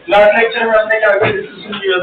Last lecture में हमने क्या डिस्कशन किया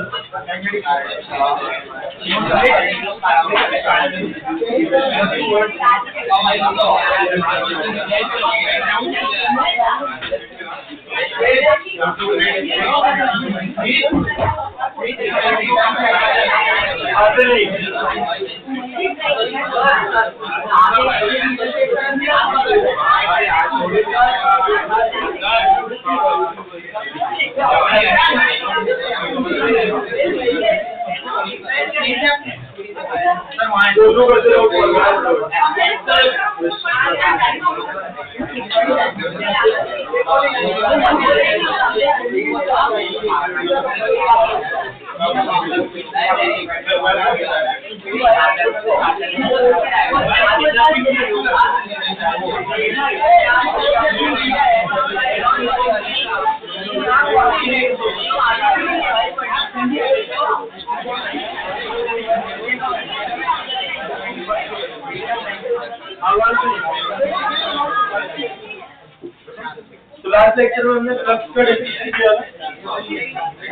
तो लास्ट लेक्चर में हमने फ्लक्स का डिस्कशन किया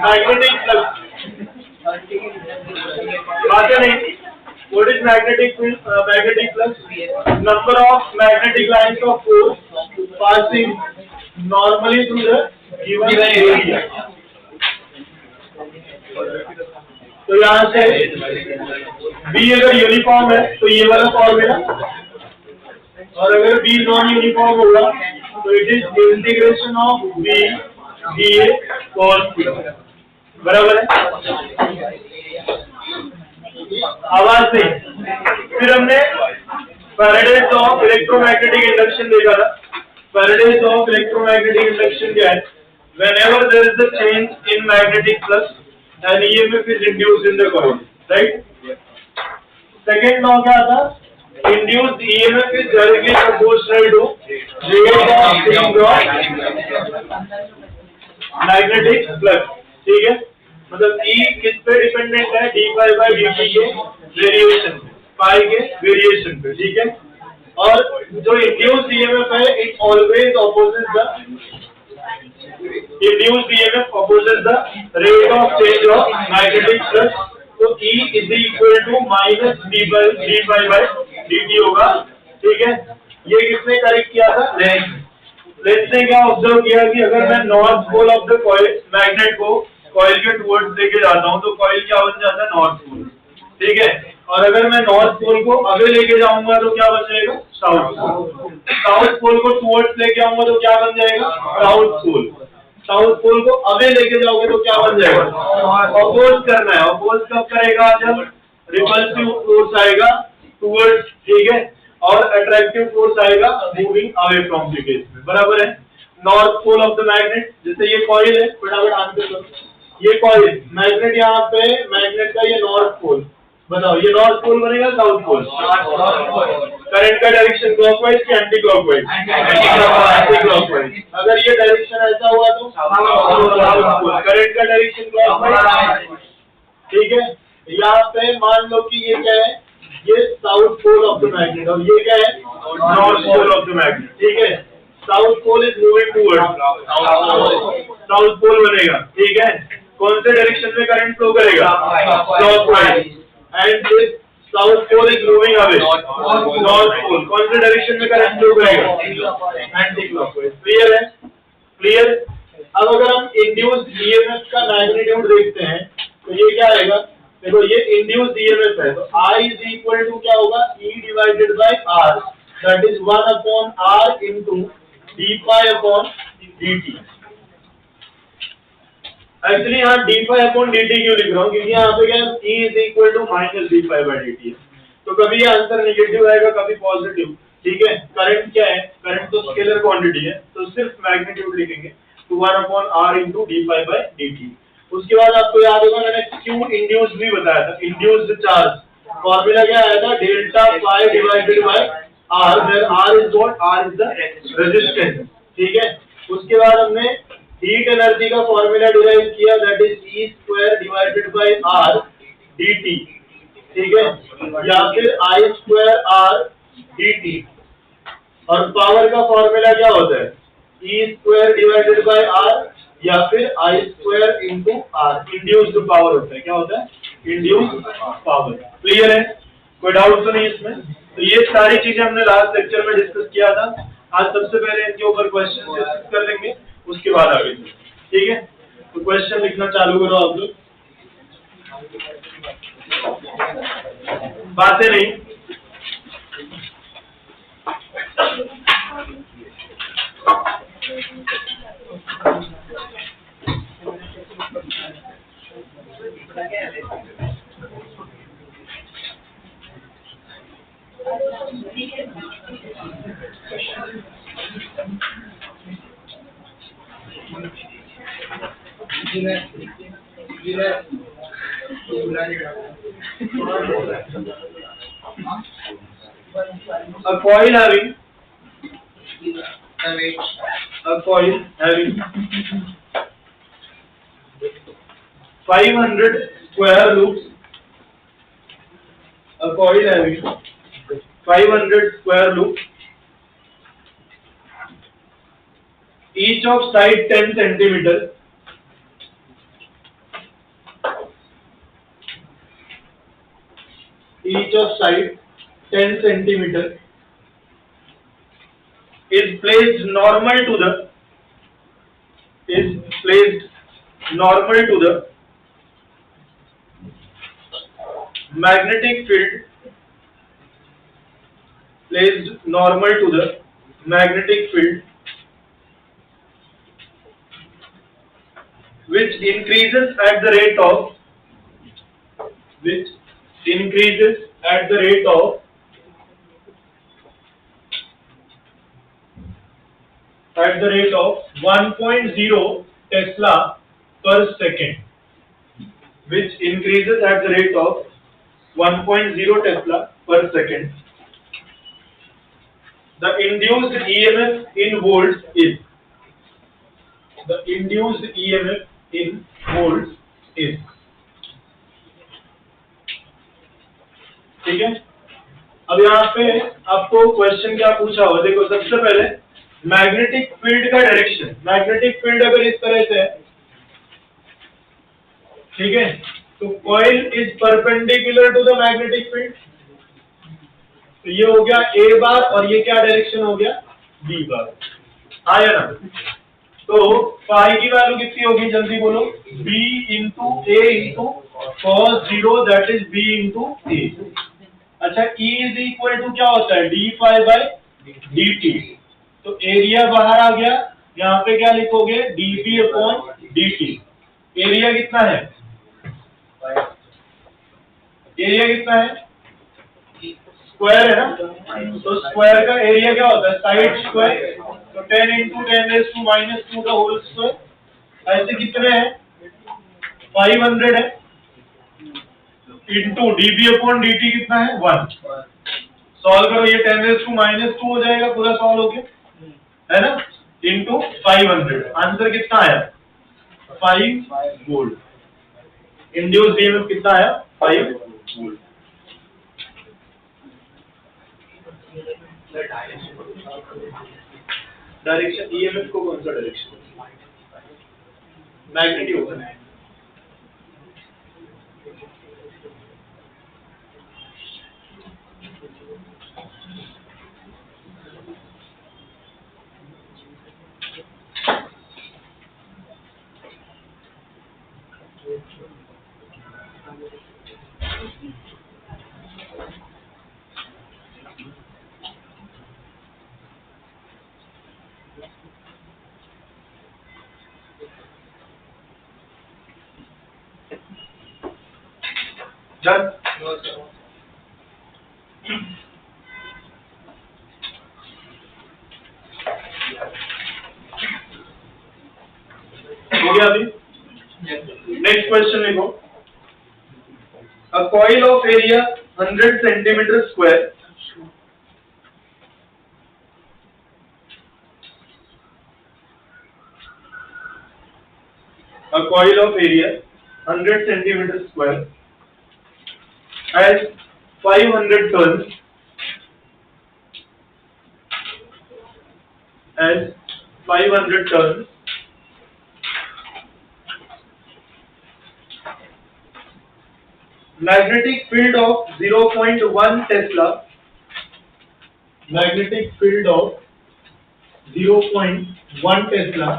मैग्नेटिक फ्लक्स बात है नहीं what is magnetic flux number of magnetic lines of force passing normally through the given area. तो यहाँ से B अगर यूनिफॉर्म है तो ये वाला फॉर्मूला, और अगर B नॉन यूनिफॉर्म होगा तो it is integration of B dA cos theta, बराबर है। आवाज नहीं। फिर हमने फैराडेज ऑफ इलेक्ट्रोमैग्नेटिक इंडक्शन देखा था। फैराडेज ऑफ इलेक्ट्रोमैग्नेटिक इंडक्शन क्या है? whenever there is a change in magnetic flux an EMF is induced in the coil, right? Second law क्या था? Induced EMF is directly proportional to rate of change of magnetic flux, ठीक है? मतलब E किस पे dependent है? d phi by dt के variation पे, पाई के वेरिएशन पे, ठीक है? और जो induced EMF है it always opposes the induced EMF opposes the rate of change of magnetic flux, तो E is equal to minus d phi by dt होगा, ठीक है? ये किसने करेक्ट किया था? लेंस ने क्या ऑब्जर्व किया कि अगर मैं north pole of the coil magnet को कॉइल के टुवर्ड्स लेके जाता हूँ तो कॉइल क्या बन जाता है? नॉर्थ पोल, ठीक है? और अगर मैं नॉर्थ पोल को आगे लेके जाऊंगा तो क्या बन जाएगा? South pole. साउथ पोल को टुवर्ड्स लेके आऊंगा तो क्या बन जाएगा? South pole. साउथ पोल को अवे लेके जाओगे तो क्या बन जाएगा? अपोज करना है। अपोज कब करेगा? जब रिपल्सिव फोर्स आएगा टुवर्ड्स, ठीक है? और अट्रैक्टिव फोर्स आएगा moving away from the case में, बराबर है? North pole of the magnet, जैसे ये कॉइल है, फटाफट आंसर करो। ये कॉइल मैग्नेट, यहाँ पे मैग्नेट का ये नॉर्थ पोल, बताओ ये नॉर्थ पोल बनेगा साउथ पोल? करंट का डायरेक्शन क्लॉकवाइज कि एंटी क्लॉकवाइज? Anti clockwise. अगर ये डायरेक्शन ऐसा हुआ तो साउथ पोल। करंट का डायरेक्शन क्लॉकवाइज, ठीक है? यहाँ पे मान लो कि ये क्या है? ये south pole of the magnet, और ये क्या है? North pole of the magnet, ठीक है? South pole is moving towards, south pole बनेगा, ठीक है? कौन से डायरेक्शन में करंट फ्लो करेगा? Clockwise. And this south pole is moving away, north pole. कौन से डायरेक्शन में करंट फ्लो करेगा? Anti clockwise. क्लियर है? क्लियर? अब अगर हम इंड्यूस्ड ईएमएफ का मैग्नीट्यूड देखते हैं तो ये क्या आएगा? देखो ये इंड्यूस्ड ईएमएफ है तो I इज इक्वल टू क्या होगा? E divided by R, that is 1 upon R into d phi upon dt। Actually यहाँ d5/dt क्यों लिख रहा हूँ, क्योंकि यहाँ पे क्या E is equal to minus d5/dt है, तो कभी ये आंसर नेगेटिव आएगा कभी पॉजिटिव। ठीक है, करंट क्या है, करंट तो स्केलर क्वांटिटी है, तो सिर्फ मैग्नीट्यूड लिखेंगे, तो 1/r इंटू d5/dt। उसके बाद आपको याद होगा मैंने क्यू इंड्यूस भी बताया था, इंड्यूस्ड चार्ज फॉर्मूला क्या आया था, delta phi divided by R, where R is what, R is the resistance. ठीक है, उसके बाद हमने हीट एनर्जी का फॉर्मूला डिराइव किया, that is E square divided by R dt। ठीक है, या फिर आई स्क्वायर आर dt। और पावर का फॉर्मूला क्या होता है, E square divided by R या फिर I square into R, induced power होता है, क्या होता है, इंड्यूस्ड पावर। क्लियर है, कोई डाउट तो नहीं इसमें। तो ये सारी चीजें हमने लास्ट लेक्चर में डिस्कस किया था। आज सबसे पहले इनके ऊपर क्वेश्चन डिस्कस कर लेंगे, उसके बाद आगे। ठीक है, तो क्वेश्चन लिखना चालू करो आप लोग, बातें नहीं। A coil having 500 square loops, a coil having 500 square loops, each of side 10 centimeter, each of side 10 centimeter, is placed normal to the magnetic field, placed normal to the magnetic field, which increases at the rate of 1.0 Tesla per second, which increases at the rate of 1.0 Tesla per second. The induced EMF in volts is, the induced EMF in volts is, ठीक है। अब यहाँ पे आपको question क्या पूछा हो, देखो सबसे पहले मैग्नेटिक फील्ड का डायरेक्शन, मैग्नेटिक फील्ड अगर इस तरह से है, ठीक है, तो coil is perpendicular to the magnetic field, तो ये हो गया ए बार, और ये क्या डायरेक्शन हो गया, बी बार, आया ना। तो फाई की वैल्यू कितनी होगी, जल्दी बोलो, B into A into cos zero, that is B into A. अच्छा, E इज इक्वल टू क्या होता है, d phi by d t, तो एरिया बाहर आ गया, यहाँ पे क्या लिखोगे, dB अपॉन dt। एरिया कितना है, एरिया कितना है, स्क्वायर है ना, तो स्क्वायर का एरिया क्या होता है, साइड स्क्वायर, तो 10 इंटू 10⁻² का होल स्क्वायर। ऐसे कितने हैं, 500 है, इंटू dB अपॉन dt कितना है, 1। सॉल्व करो, ये 10⁻² हो जाएगा, पूरा सॉल्व हो गया, है ना, इंटू 500, आंसर कितना आया, 5 वोल्ट। इंड्यूस्ड ईएमएफ कितना आया, 5 वोल्ट। डायरेक्शन ईएमएफ को कौन सा डायरेक्शन, मैग्नीट्यूड, डन। हो गया अभी। नेक्स्ट क्वेश्चन लिखो। A coil of area 100 centimetre square a coil of area 100 centimeter square has 500 turns has 500 turns. Magnetic field of 0.1 Tesla. Magnetic field of 0.1 Tesla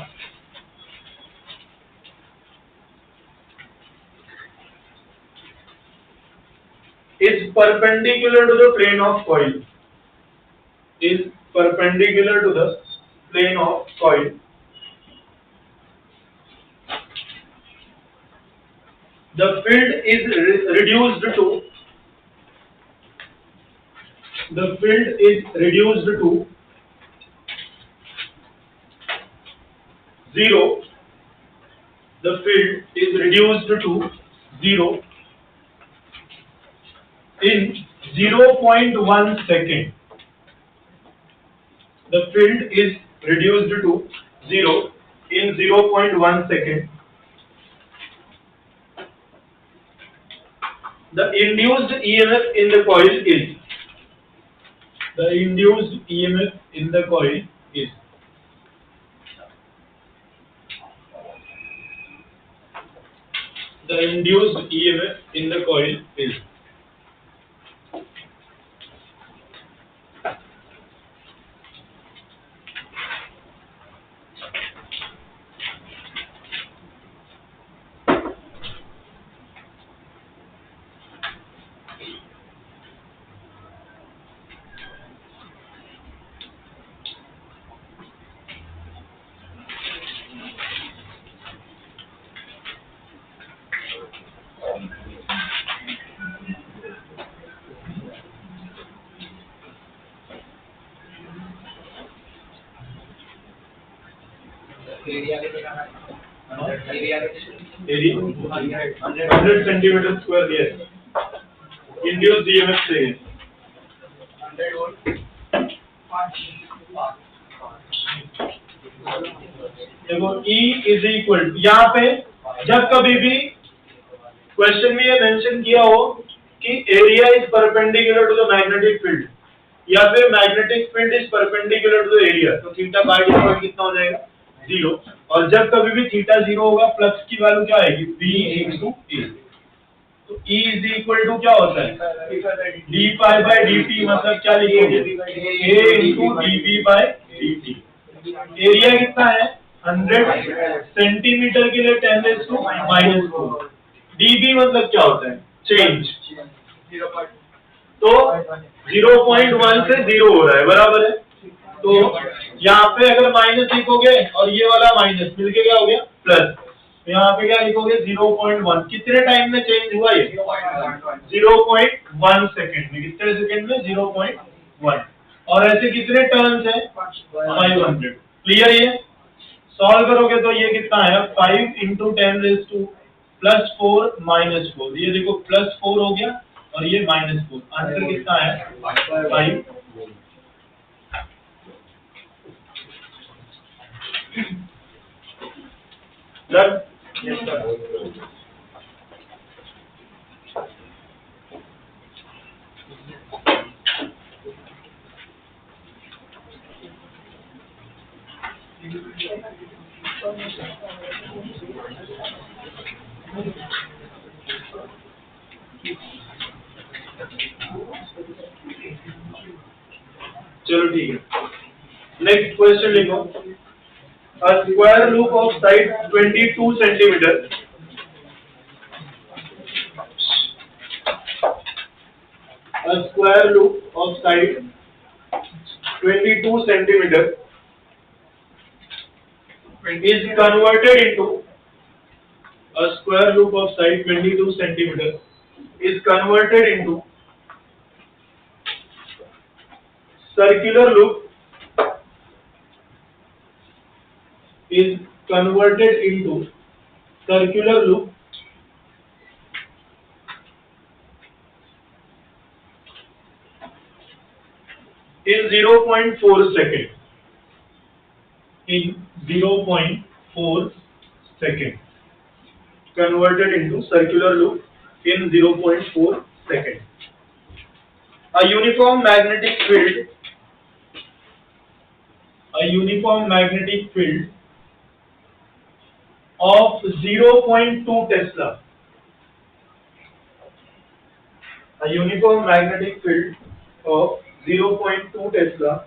is perpendicular to the plane of coil. Is perpendicular to the plane of coil. The field is reduced to 0. The field is reduced to 0 in 0.1 second. The field is reduced to 0 in 0.1 second. The induced EMF in the coil is. The induced EMF in the coil is. The induced EMF in the coil is. area 100 centimeter square. Yes. Induced EMF चाहिए. 100 volt. देखो E is equal to, यहाँ पे जब कभी भी question में ये mention किया हो कि area is perpendicular to the magnetic field या फिर magnetic field is perpendicular to the area, तो थीटा बाय डिफॉल्ट कितना हो जाएगा 0। और जब कभी भी थीटा 0 होगा फ्लक्स की वैल्यू क्या आएगी B into E। तो E इज इक्वल टू क्या होता है d pi by dt, मतलब क्या लिखोगे A into dV by dt। Area कितना है 100 सेंटीमीटर के लिए 10⁻⁻⁴। dB मतलब क्या होता है चेंज, तो 0.1 से 0 हो रहा है, बराबर है। तो यहाँ पे अगर माइनस लिखोगे और ये वाला माइनस मिलके क्या हो गया प्लस, तो यहाँ पे क्या लिखोगे 0.1। कितने टाइम में चेंज हुआ ये 0.1 सेकेंड में। कितने सेकेंड में 0.1। और ऐसे कितने टर्न्स है 500। क्लियर? ये सॉल्व करोगे तो ये कितना है 5 into 10⁻⁴ -4। ये देखो +4 हो गया और ये -4। आंसर कितना है 5। डन। चलो ठीक है, नेक्स्ट क्वेश्चन लिखो। A square loop of side 22 centimeter a square loop of side 22 centimeter is converted into a square loop of side 22 centimeter is converted into circular loop is converted into circular loop in 0.4 second. In 0.4 second. Converted into circular loop in 0.4 second. A uniform magnetic field of 0.2 Tesla. A uniform magnetic field of 0.2 Tesla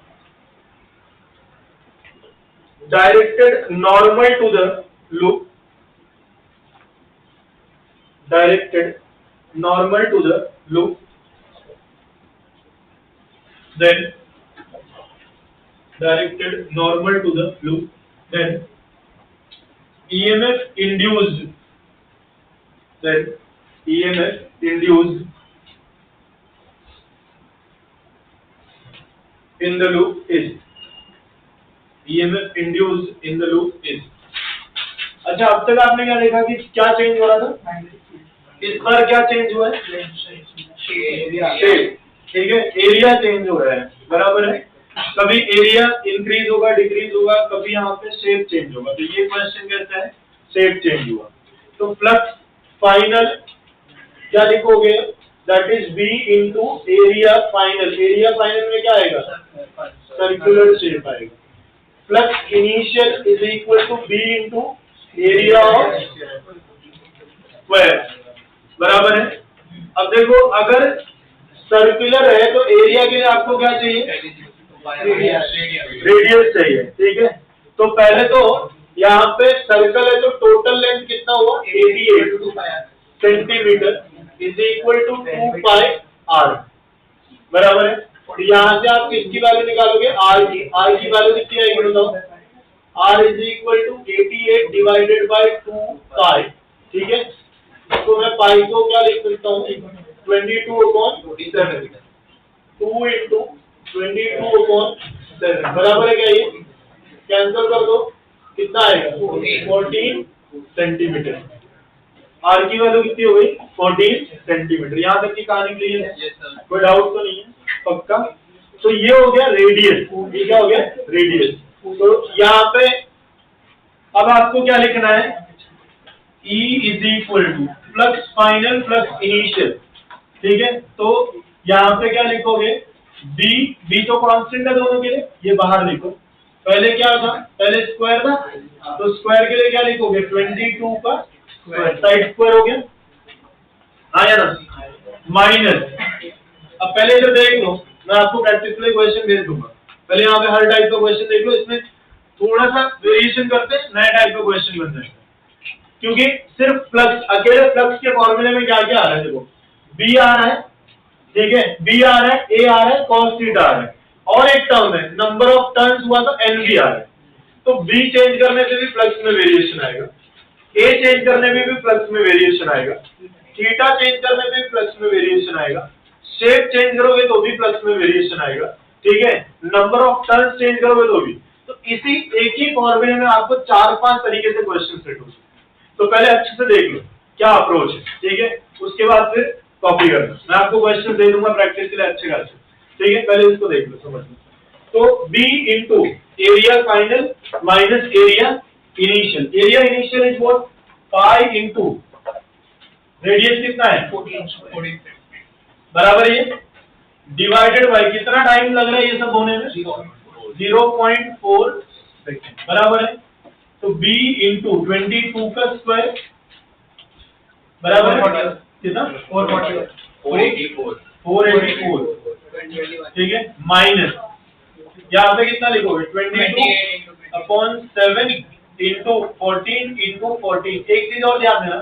directed normal to the loop, then EMF induced in the loop is अच्छा, अब तक आपने क्या देखा कि क्या change हो रहा था? इस बार क्या चेंज हुआ है? शेप, ठीक है, एरिया चेंज हो रहा है, बराबर है। कभी एरिया इंक्रीज होगा, डिक्रीज होगा, कभी यहाँ पे शेप चेंज होगा। तो ये क्वेश्चन कहता है शेप चेंज हुआ। तो फ्लक्स फाइनल क्या लिखोगे? That is B into area final. Area final में क्या आएगा? सर्कुलर शेप आएगा। Flux initial is equal to B into area of square, बराबर है। अब देखो, अगर सर्कुलर है तो एरिया के लिए आपको क्या चाहिए? रेडियस चाहिए, ठीक है। तो पहले तो यहाँ पे सर्कल है तो टोटल लेंथ कितना हुआ? 88 centimetre is equal to 2 pi r, बराबर है। तो यहाँ से आप किसकी वैल्यू निकालोगे? आर की वैल्यू कितनी आएगी बताओ? R is equal to 88 divided by 2 pi, ठीक है। तो मैं पाई को क्या लिख सकता हूँ? 22/7, 2 इंटू 22/7, बराबर है क्या? ये कैंसिल कर दो, कितना आएगा? 14 सेंटीमीटर। आर की वैल्यू कितनी हो गई? 14 सेंटीमीटर। यहाँ तक की कहानी क्लियर है? कोई डाउट तो नहीं है? पक्का? तो ये हो गया रेडियस। ये क्या हो गया? रेडियस। तो यहाँ पे अब आपको क्या लिखना है? E is equal to flux final flux initial, ठीक है। तो यहाँ पे क्या लिखोगे? बी तो कांस्टेंट है दोनों के लिए, ये बाहर लिखो। पहले क्या था? पहले स्क्वायर था, तो स्क्वायर के लिए क्या लिखोगे? 22 का स्क्वायर, साइड स्क्वायर हो गया, आया ना? माइनस, अब पहले इधर देख लो, मैं आपको प्रैक्टिस के लिए क्वेश्चन भेज दूंगा। पहले यहाँ पे हर टाइप का क्वेश्चन देख लो, इसमें थोड़ा सा वेरिएशन करते हैं, नया टाइप का क्वेश्चन बन जाएगा। क्योंकि सिर्फ फ्लक्स, अकेले फ्लक्स के फॉर्मूले में क्या क्या आ रहा है? देखो, बी आ रहा है, ठीक है, बी आ रहा है, ए आ रहा है, cos थीटा आ रहा है, और एक टर्म है नंबर ऑफ टर्न्स हुआ तो एन भी आ रहा है। तो बी चेंज करने से भी फ्लक्स में वेरिएशन आएगा, ए चेंज करने में भी फ्लक्स में वेरिएशन आएगा, थीटा चेंज करने में भी फ्लक्स में वेरिएशन आएगा, शेप चेंज करोगे तो भी फ्लक्स में वेरिएशन आएगा, ठीक है, नंबर ऑफ टर्न्स चेंज करोगे तो भी। तो इसी एक ही फॉर्मूले में आपको 4-5 तरीके से क्वेश्चन सेट हो सकते। तो पहले अच्छे से देख लो क्या अप्रोच है, ठीक है, उसके बाद फिर कॉपी करना। मैं आपको क्वेश्चन दे दूंगा प्रैक्टिस के लिए अच्छे खासे, ठीक है, पहले उसको देख लो, समझ लो। तो B into area final minus area initial. Area initial is what? Pi into radius कितना है? 14, बराबर। ये डिवाइडेड बाय कितना टाइम लग रहा है ये सब होने में? 0.4 सेकंड, बराबर है। तो B इंटू 22 का स्क्वायर बराबर है कितना? 484, ठीक है, माइनस यहाँ पे कितना लिखोगे? 22/7 इंटू 14 इंटू 14। एक चीज और ध्यान देना,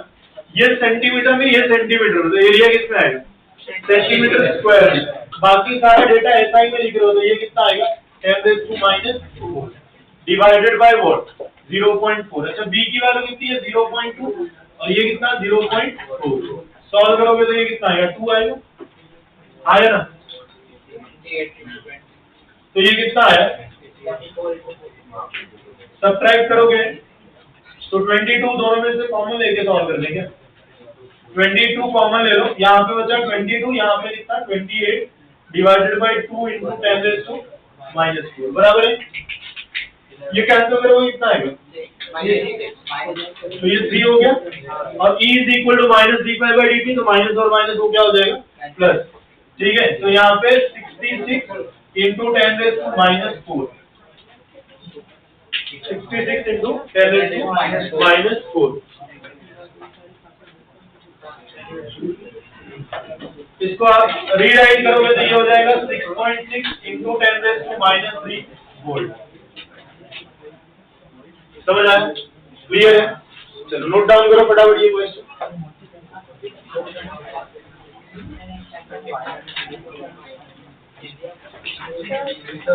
ये सेंटीमीटर में, ये सेंटीमीटर, तो एरिया कितना आएगा? Centimetre square. बाकी सारा डेटा SI में लिख रहे हो तो ये कितना आएगा? 10⁻⁻² डिवाइडेड बाय व्हाट? 0.4। अच्छा, B की वैल्यू कितनी है? 0.2, और ये कितना? 0.4। सॉल्व करोगे तो ये कितना आएगा 2 आएगा, आया ना। तो ये कितना आया, सब्ट्रैक्ट करोगे तो 22 दोनों में से कॉमन लेके सॉल्व कर लेंगे। 22 कॉमन ले लो, यहाँ पे बचा 22, यहाँ पे कितना 28 divided by 2 into 10 raise to -4 बराबर है। ये कैंसिल करोगे कितना आएगा, तो ये 3 हो गया। और e is equal to minus d pi by d t, तो माइनस और माइनस वो क्या हो जाएगा प्लस, ठीक है। तो यहाँ पे 66 into 10 raise to -4, 66 into 10 raise to -4। इसको आप रीराइट करोगे तो ये हो जाएगा 6.6 इंटू 10 रेज़ टू -3 वोल्ट। समझ आया, क्लियर है। चलो नोट डाउन करो फटाफट ये क्वेश्चन।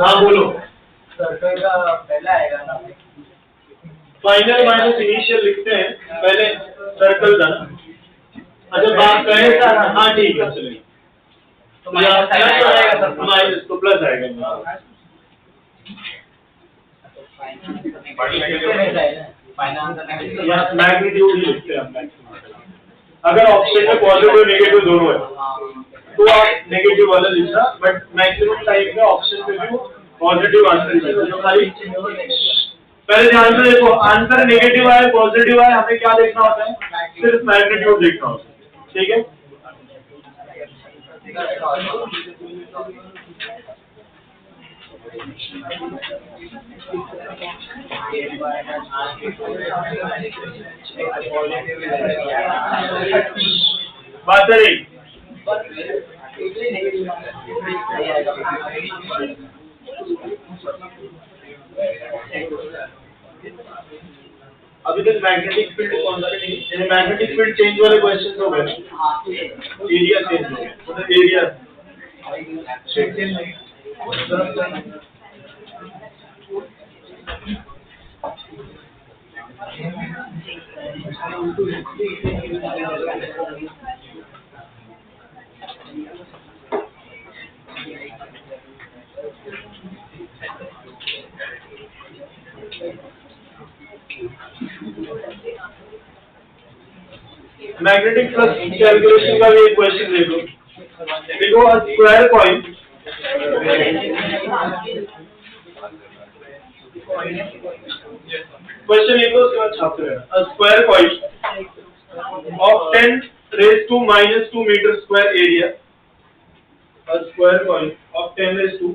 हाँ बोलो। सर्कल का पहला आएगा ना, फाइनल माइनस इनिशियल लिखते हैं, पहले सर्कल का ना। अच्छा बात करें सर, हाँ ठीक है चलिए। तो माइनस आएगा, माइनस तो प्लस आएगा। मैग्नीट्यूड ही लिखते हैं। अगर ऑप्शन में पॉजिटिव नेगेटिव दोनों है तो आप नेगेटिव वाला लिखना, बट मैक्सिमम टाइम में ऑप्शन में भी पॉजिटिव आंसर लिखना। जो खाली पहले ध्यान से देखो, आंसर नेगेटिव आए पॉजिटिव आए, हमें क्या देखना होता है, सिर्फ मैग्नीट्यूड देखना होता है, ठीक है। बात रही अभी तक मैग्नेटिक फील्ड कौन सा नहीं, मैग्नेटिक फील्ड चेंज वाले क्वेश्चन हो गए, एरिया चेंज हो गया, मतलब एरिया मैग्नेटिक फ्लक्स कैलकुलेशन का भी एक क्वेश्चन देखो। देखो स्क्वायर कॉइन, क्वेश्चन एक उसके बाद छापते रहना। Square coin of 10 raise to -2 metre square area, a square coin of 10 raised to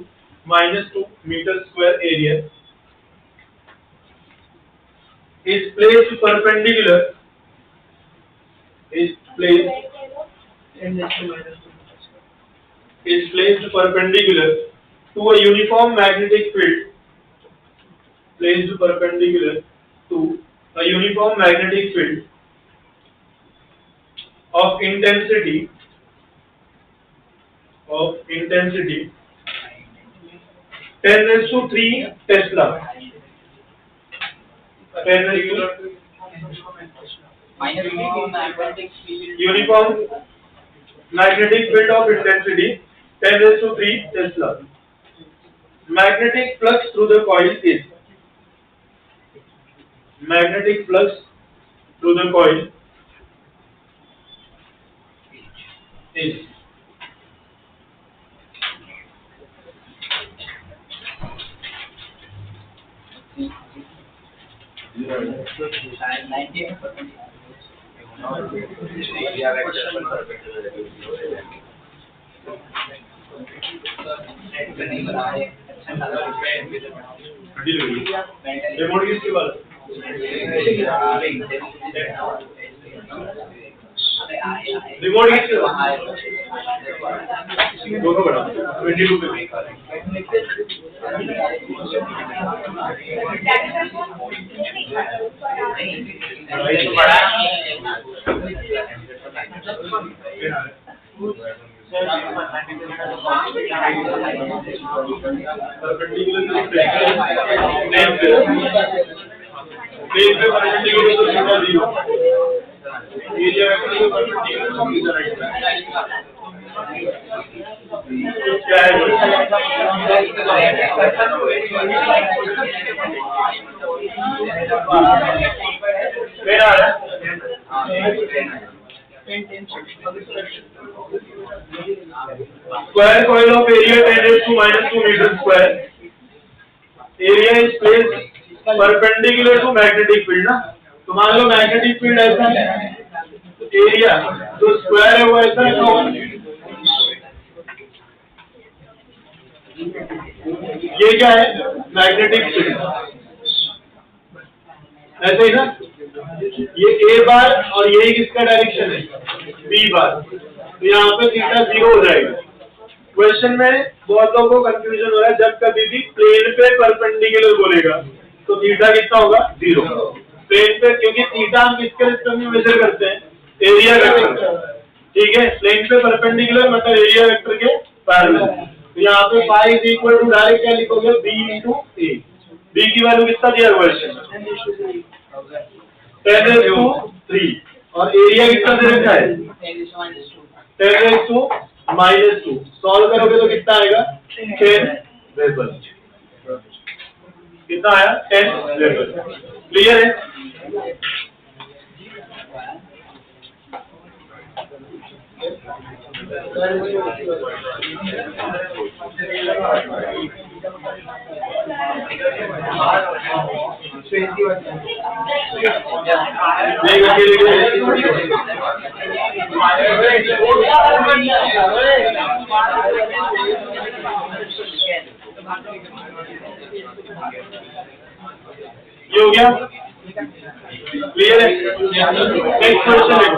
-2 meter square area is placed perpendicular to a uniform magnetic field, placed perpendicular to a uniform magnetic field of intensity 10 raised to 3 Tesla. 10 raised to uniform magnetic field of intensity 10 raised to 3 Tesla. Magnetic flux through the coil is, magnetic flux through the coil is remote किसके पास? Remote किसके पास? दोनों बड़ा 22 पे area फिर आ रहा है square coil of area 10 raised to minus 2 meter square. Area is placed perpendicular to magnetic field ना. तो मान लो मैग्नेटिक फील्ड ऐसा है, एरिया जो स्क्वायर है वो ऐसा है, ये क्या है मैग्नेटिक फील्ड ऐसे ही ना, ये ए बार और यही किसका डायरेक्शन है बी बार, तो यहाँ पे थीटा 0 हो जाएगा। क्वेश्चन में बहुत लोगों को कंफ्यूजन हो रहा है, जब कभी भी प्लेन पे परपेंडिकुलर बोलेगा तो थीटा कितना होगा 0 प्लेन पे, क्योंकि थीटा हम किसके रिस्पेक्ट में मेजर करते हैं एरिया वेक्टर, ठीक है, प्लेन पे परपेंडिकुलर मतलब एरिया वेक्टर के पैरेलल। तो यहाँ पे phi is equal to direct क्या लिखोगे बी इंटू ए, बी की वैल्यू कितना दिया क्वेश्चन 10⁻³ और एरिया कितना दे रखा है 10⁻²। सॉल्व करोगे तो कितना आएगा 10 वेबर, कितना आया 10 वेबर। क्लियर है? ये हो गया क्लियर है? नेक्स्ट क्वेश्चन देखो,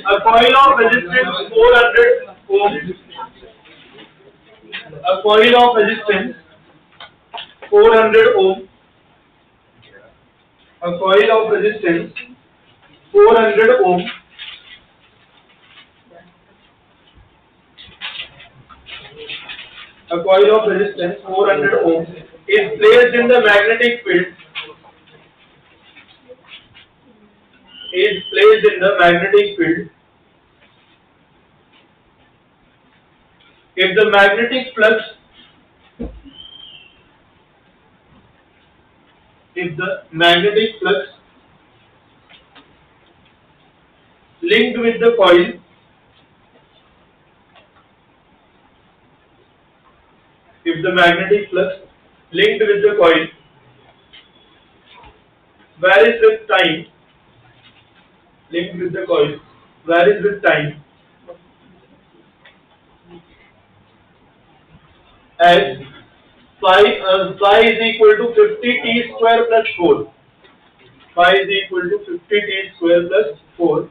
a coil of resistance 400 ohm, a coil of resistance 400 ohm, a coil of resistance 400 ohm a coil of resistance 400 ohm is placed in the magnetic field, is placed in the magnetic field if the magnetic flux linked with the coil varies with time, as phi is equal to 50t square plus 4. Phi is equal to 50t square plus 4.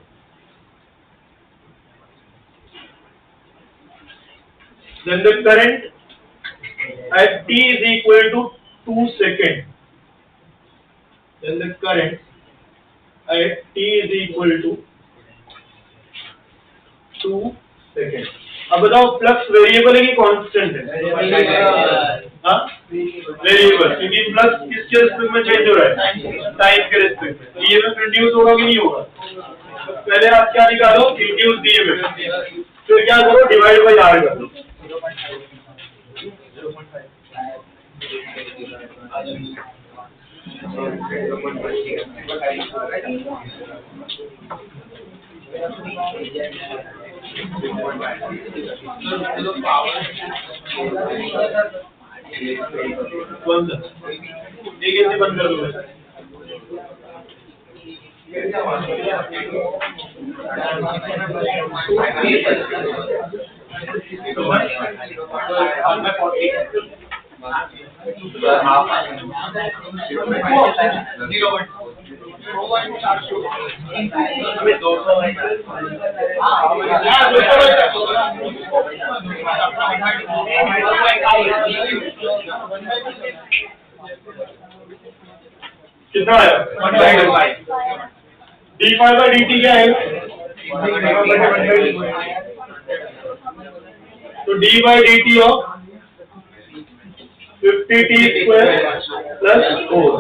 Then the current at t is equal to 2 seconds. Then the current at t is equal to 2 seconds. अब बताओ flux variable है कि constant है? हाँ variable, क्योंकि flux किसके respect में change हो रहा है टाइम के रिस्पेक्ट में। तो ईएमएफ रिड्यूस होगा कि नहीं होगा? तो पहले आप क्या निकालो रिड्यूस ईएमएफ, फिर क्या करो डिवाइड बाय आर कर दो। कौन सा एक ऐसे बंद कर दो। कितना है d∅dt क्या है? तो d/dt of 50t square plus 4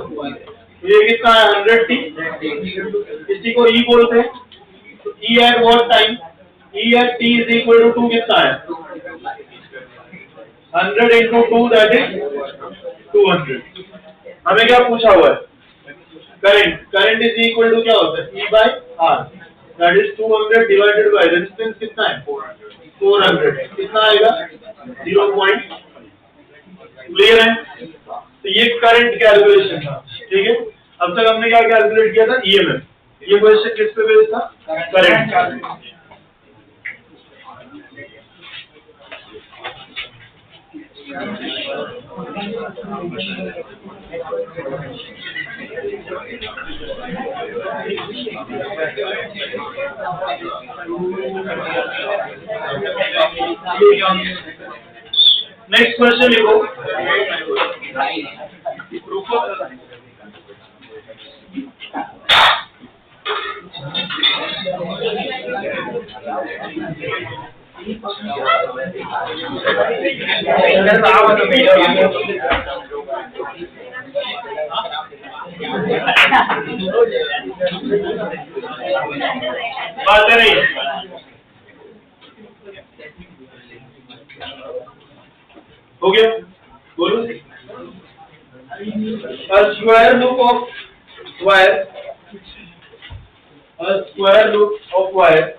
ये कितना है 100t, इसी को e बोलते हैं। तो e at what time, e at t is equal to 2 कितना है 100 into 2 that is 200। हमें क्या पूछा हुआ है करंट इज इक्वल टू क्या होता है e by r that is 200 divided by resistance कितना है 400 कितना आएगा 0 पॉइंट। क्लियर है? तो ये करंट कैलकुलेशन था। ठीक है, अब तक हमने क्या कैलकुलेट किया था ईएमएफ। ये क्वेश्चन किस पे बेस्ड था करंट। नेक्स्ट क्वेश्चन लिखो। बात नहीं हो गया, बोलो। A square loop of wire, a square loop of wire,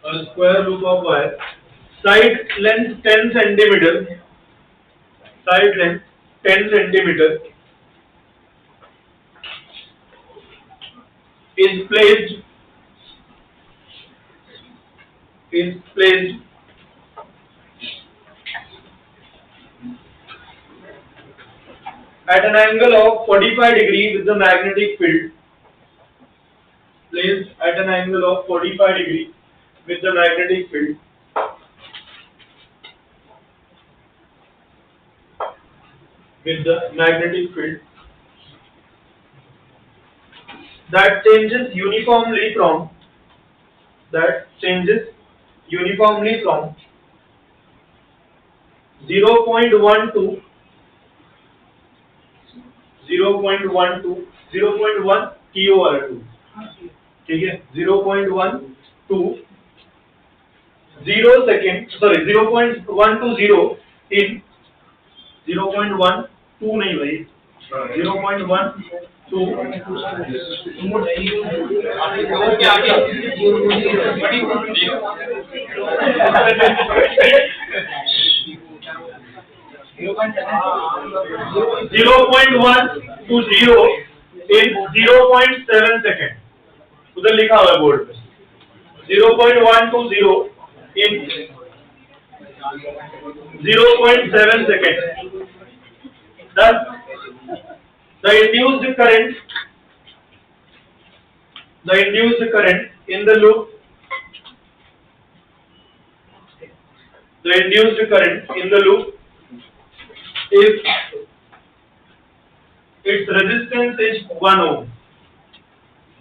a square loop of wire, side length 10 centimeter, side length 10 centimeter is placed at an angle of 45 degree with the magnetic field, placed at an angle of 45 degree with the magnetic field, with the magnetic field that changes uniformly from 0.1 to 0.1 kilo/2, ठीक है 0.1 to 0 second, sorry 0.1 to 0 in 0.1 2 नहीं भाई 0.1 to 0.1 to 0 in 0.7 second, उधर लिखा हुआ है board पे 0.1 to 0 in 0.7 seconds. Thus, the induced current in the loop, if its resistance is 1 ohm,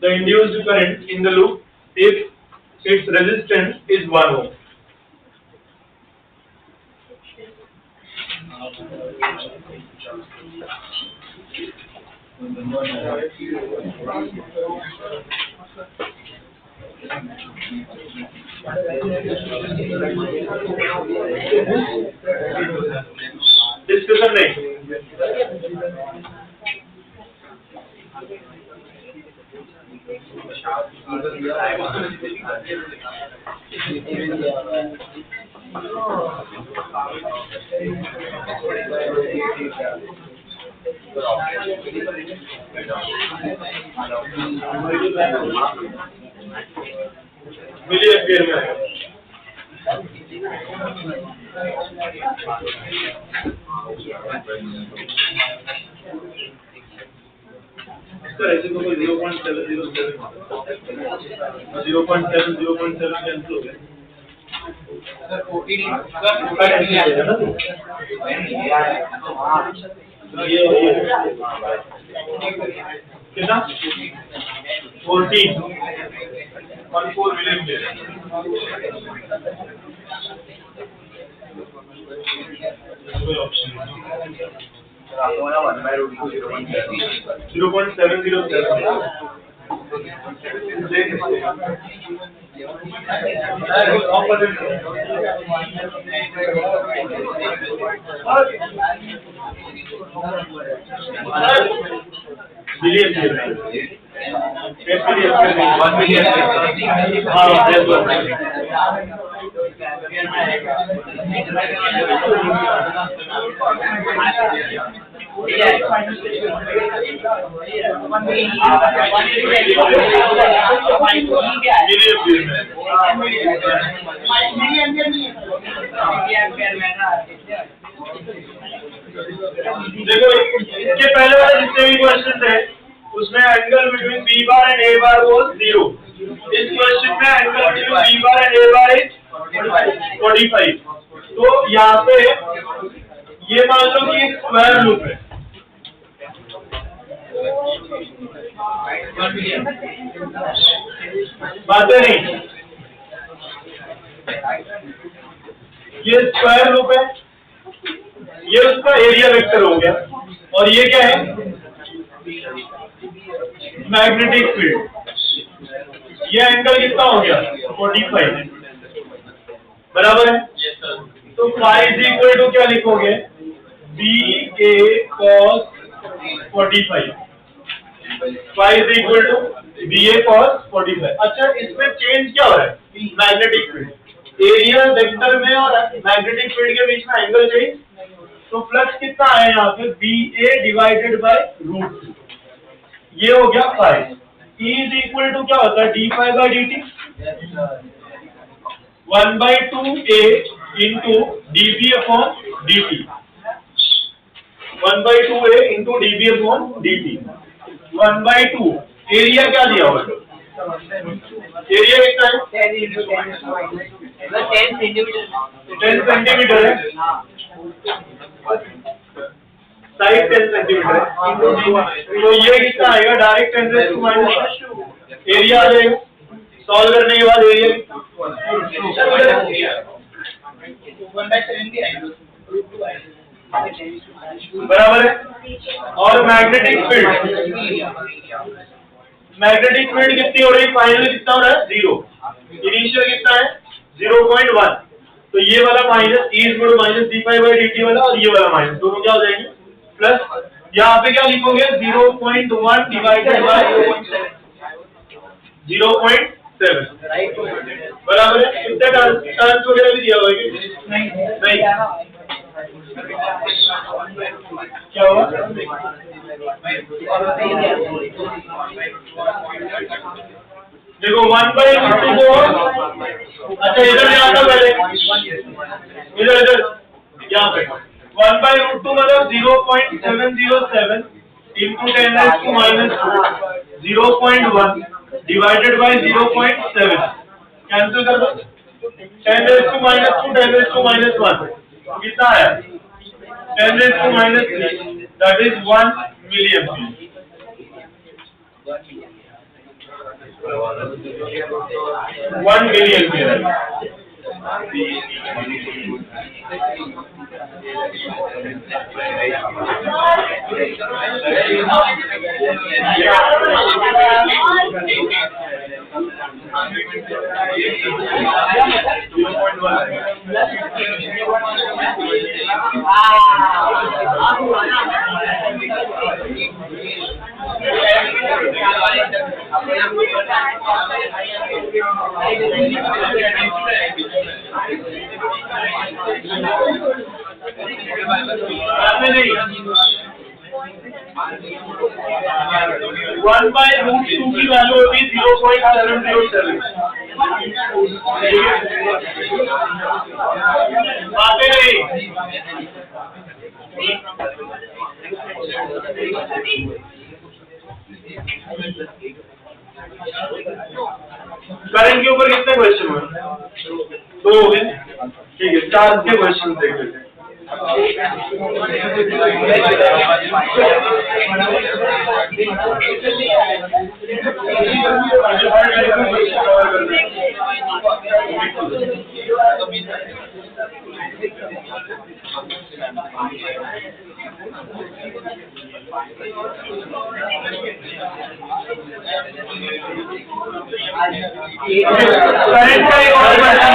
the induced current in the loop, if its resistance is 1 ohm. Discussion नहीं। Million में इसका ऐसे तो 0.707 कैंसिल हो गया सर 14 मिलियन कोई option नहीं। देखो इसके पहले वाले जितने भी क्वेश्चन थे उसमें angle between B bar and A bar was 0। इस क्वेश्चन में angle between B bar and A bar is 45। तो यहाँ पे ये मान लो कि स्क्वायर लूप है, बातें नहीं, ये स्क्वायर लूप है, ये उसका एरिया वेक्टर हो गया, और ये क्या है मैग्नेटिक फील्ड। ये एंगल कितना हो गया 45 बराबर है। तो फाई इज इक्वल टू क्या लिखोगे B A cos 45, phi is equal to B A cos 45। अच्छा इसमें चेंज क्या हो रहा है मैग्नेटिक फील्ड, एरिया वेक्टर में और मैग्नेटिक फील्ड के बीच में एंगल चेंज। तो फ्लक्स कितना आया यहाँ पे B A divided by root, ये हो गया phi. E is equal to क्या होता है d phi by d t, 1/2a into d B upon d t, 1/2a into d B upon d t. 1/2 area क्या दिया हुआ है, एरिया कितना है 10 सेंटीमीटर है, साइड 10 सेंटीमीटर है। तो ये कितना आएगा direct 10 raise to minus area आ जाएगा। सॉल्व करने के बाद एरिया बराबर है। और मैग्नेटिक फील्ड कितनी हो रही है, फाइनल कितना हो रहा है 0, इनिशियल कितना है 0.1। तो ये वाला minus e equal to minus d phi by d t वाला, और ये वाला माइनस, दोनों क्या हो जाएंगे प्लस। यहाँ पे क्या लिखोगे 0.1 डिवाइडेड बाय 0.7 बराबर है। कितने टर्न्स वगैरह भी दिया हुआ है नहीं, क्या हुआ देखो 1/√2 को, अच्छा इधर नहीं आता पहले, इधर यहाँ पे 1/√2 मतलब 0.707 into 10 raise to minus 0.1 divided by 0.7, cancel कर दो। 10 raise to minus 2 10 raise to minus 1 कितना आया 10 raise to minus 3, that is 1 milliampere. 1 milliampere नहीं 1/√2 की वैल्यू होगी 0.707। बातें नहीं, करंट के ऊपर कितने क्वेश्चन हुए 2 हो गए, ठीक है। चार्ज के क्वेश्चन देख लेते हैं। करंट का एक और क्वेश्चन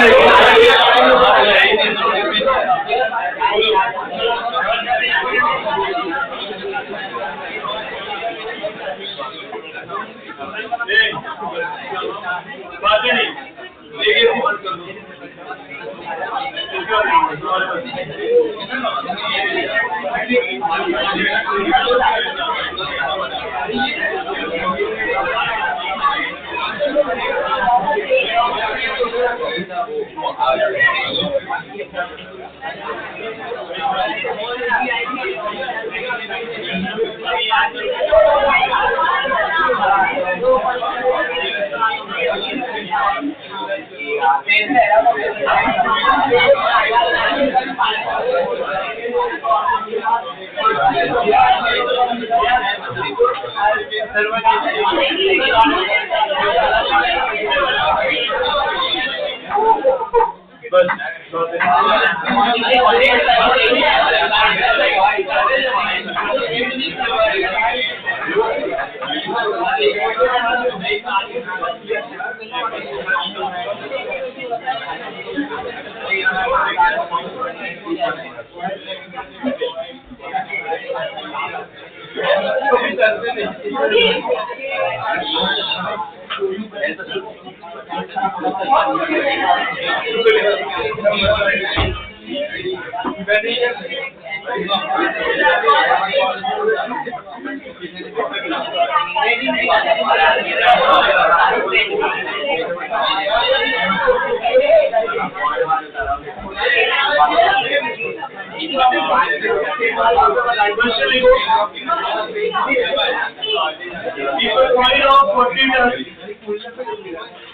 बातें नहीं देखिए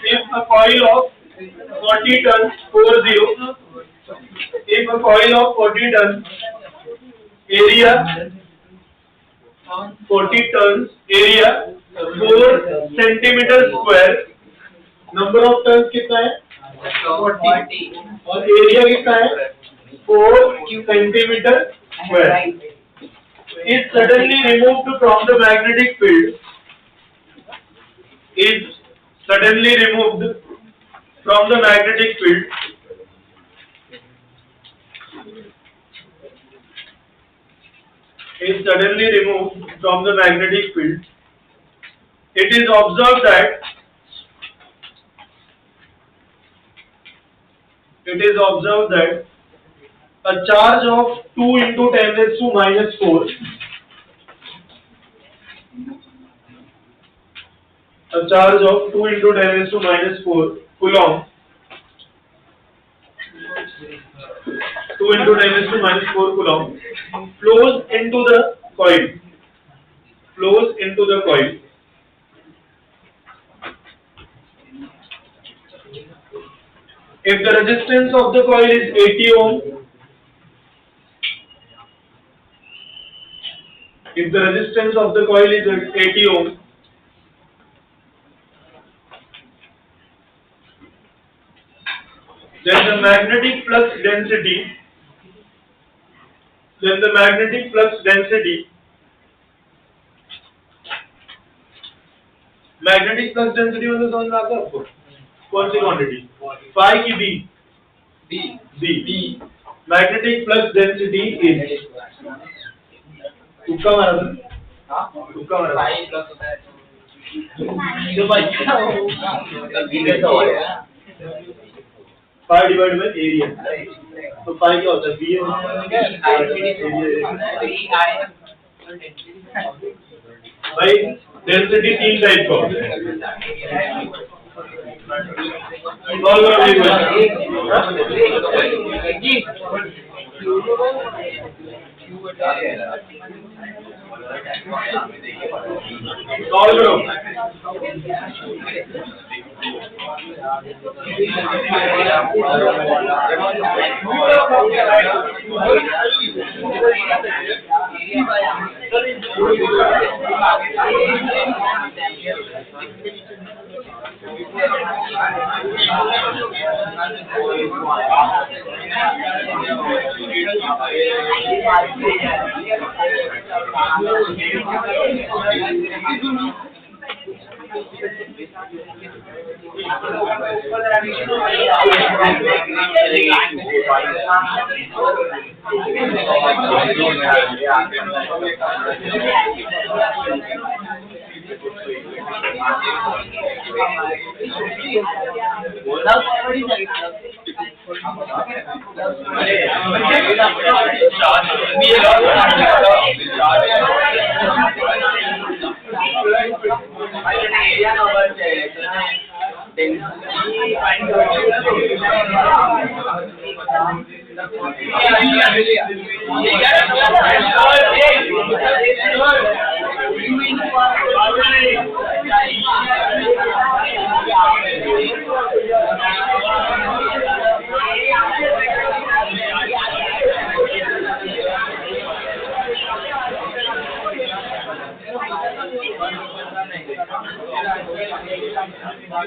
If a coil of 40 tons 40, if a coil of 40 tons area 40 tons area 4 centimeter square, number of tons कितना है 40 और एरिया कितना है 4 centimeter square is suddenly removed from the magnetic field, is suddenly removed from the magnetic field, is suddenly removed from the magnetic field. It is observed that a charge of 2 into 10 raised to minus 4, a charge of 2 into 10 raised to minus 4 coulomb, 2 into 10 raised to minus 4 coulomb flows into the coil, flows into the coil. If the resistance of the coil is 80 ohm, if the resistance of the coil is 80 ohm, then the magnetic flux density, magnetic flux density मतलब समझ में आता है आपको कौन सी quantity phi की B magnetic flux density is तुक्का मारा फाई प्लस होता है जो बच्चा फाई डिवाइड बाय एरिया तो फाई क्या होता है बी भाई डेंसिटी 3 टाइप का होता है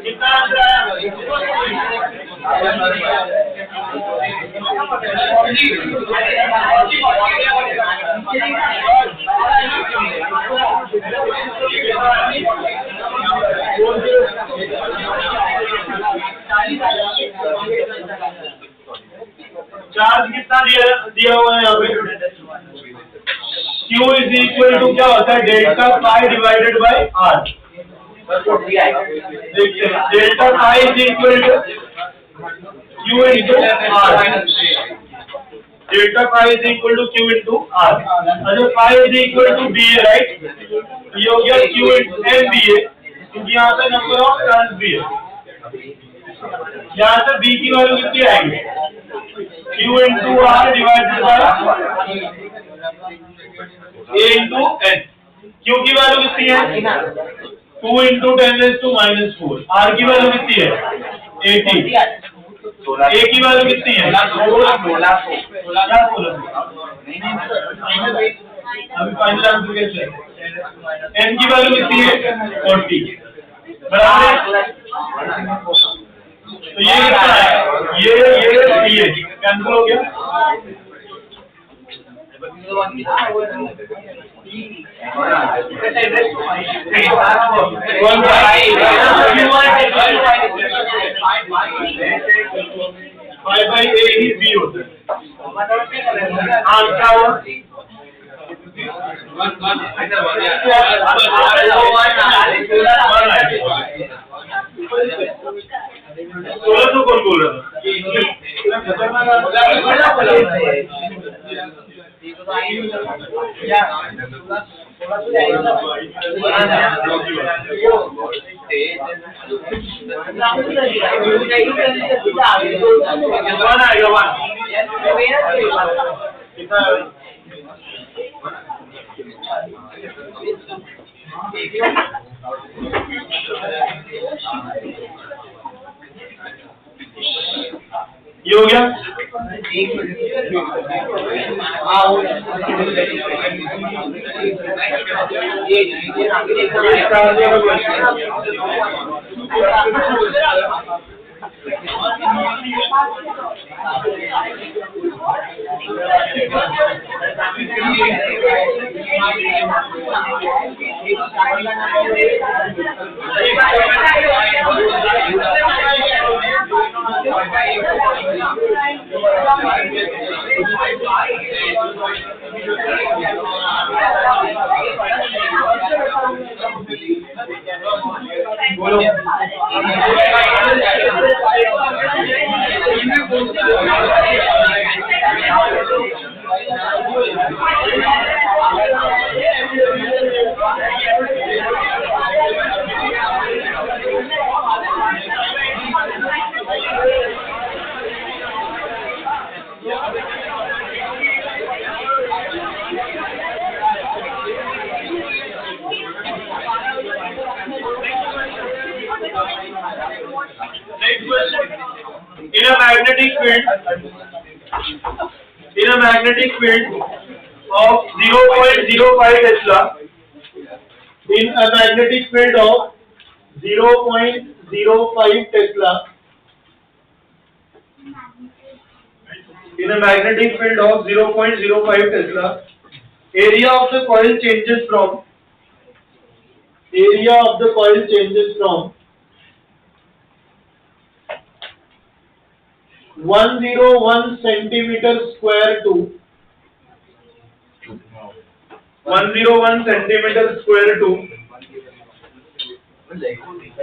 कितना आंसर आया? चार्ज कितना दिया हुआ है यहाँ पे? Q इज इक्वल टू क्या होता है? Delta pi divided by R. देखते हैं, delta pi is equal to Q into R. Delta pi is equal to Q into R. अच्छा, phi is equal to B A, right? ये हो गया Q into M B A, क्योंकि यहाँ से number of turns भी है। यहाँ से बी की वैल्यू कितनी आएगी? Q into r divided by A into n. Q की वैल्यू कितनी है? 2 इंटू 10⁻⁻⁴। R की वैल्यू कितनी है? 80। A की वैल्यू कितनी है? 1600। अभी फाइनल आंसर कैसे है? N की वैल्यू कितनी है? 40। बराबर। तो ये कितना है? ये कैंसिल हो गया। फाइव बाई ए ही बी होता है। क्या हुआ? 1600 कौन बोल रहा था? ये हो गया। In a magnetic field of 0.05 Tesla, in a magnetic field of 0.05 Tesla, In a magnetic field of 0.05 Tesla, area of the coil changes from 101 centimeter square to 101 centimeter square to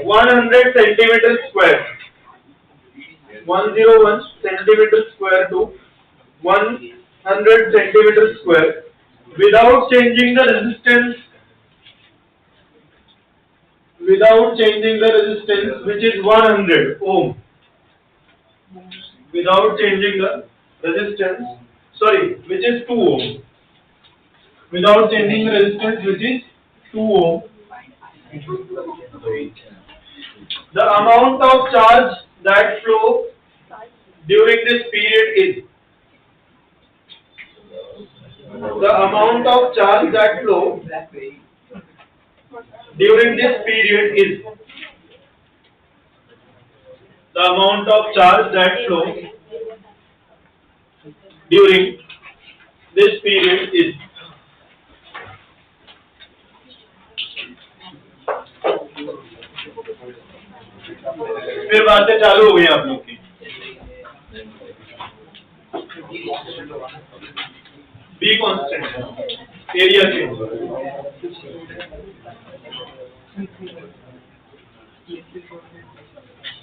100 centimeter square. 101 centimeter square to 100 centimeter square without changing the resistance, which is 100 ohm. Without changing the resistance, which is 2 ohm. Without changing the resistance, which is 2 ohm. The amount of charge that flow during this period is. The amount of charge that flow during this period is. The amount of charge that flow during this period is. फिर बातें चालू हो गई आप लोग की। Be constant area change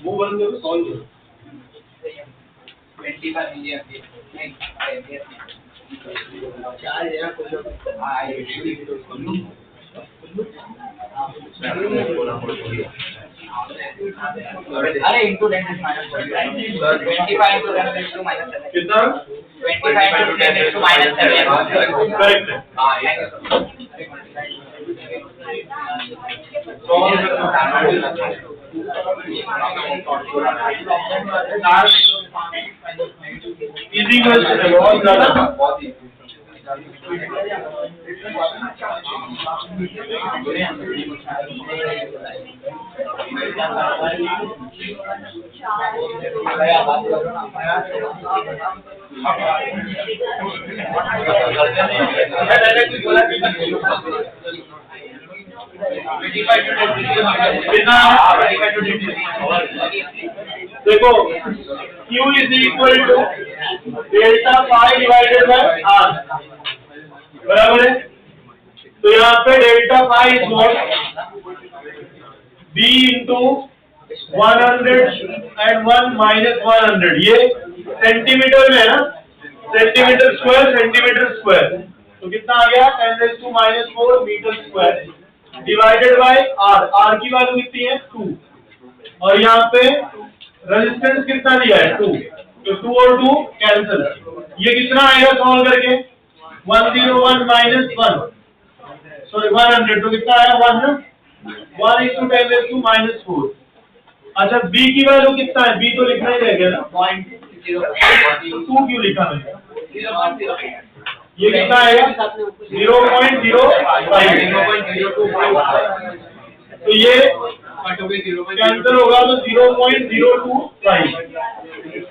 वो बंद करो सॉल्व करो 25 मिलियन अरे into 10 minus 25 into 10 to minus 7 कितना 25 इंटू 10 टू माइनस 7 करेक्ट है। इजी क्वेश्चन है बहुत ज्यादा। देखो Q is equal to delta pi divided by R, बराबर है। तो यहाँ पे delta pi is what B into 101 minus 100, ये सेंटीमीटर में है ना, सेंटीमीटर स्क्वायर, तो कितना आ गया 10⁻⁴ metre square divided by R की वैल्यू कितनी है 2, और यहाँ पे रेजिस्टेंस कितना दिया है 2, तो 2 और 2 कैंसिल। ये कितना आएगा सॉल्व करके 101 माइनस 100, तो कितना आया 1 इंटू 10⁻⁴। अच्छा B की वैल्यू कितना है, B तो लिखना ही रहेगा ना, 2 क्यों लिखा मैंने, ये कितना आएगा 0.05, तो ये कैंसिल होगा तो 0.025,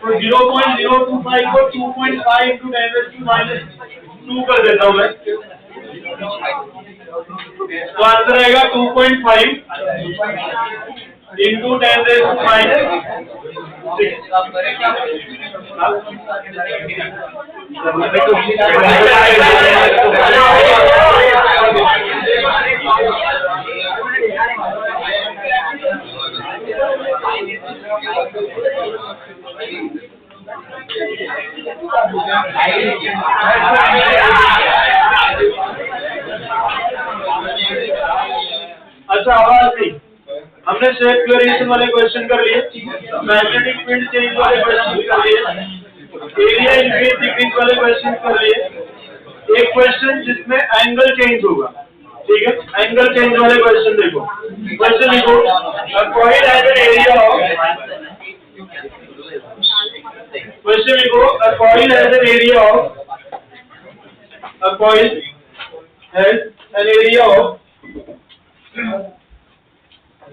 तो 0.025 को 2.5 इंटू 10⁻⁻² कर देता हूँ मैं, तो आंसर आएगा 2.5 इंटू 10⁻⁶। अच्छा आवाज नहीं, हमने शेप वेरिएशन वाले क्वेश्चन कर लिए, मैग्नेटिक फील्ड चेंज वाले क्वेश्चन कर लिए, एरिया इंक्रीज डिक्रीज वाले क्वेश्चन कर लिए, एक क्वेश्चन जिसमें एंगल चेंज होगा, ठीक है। एंगल चेंज वाले क्वेश्चन देखो, क्वेश्चन लिखो coil has an area of, question लिखो a coil has an area of, a coil has an area of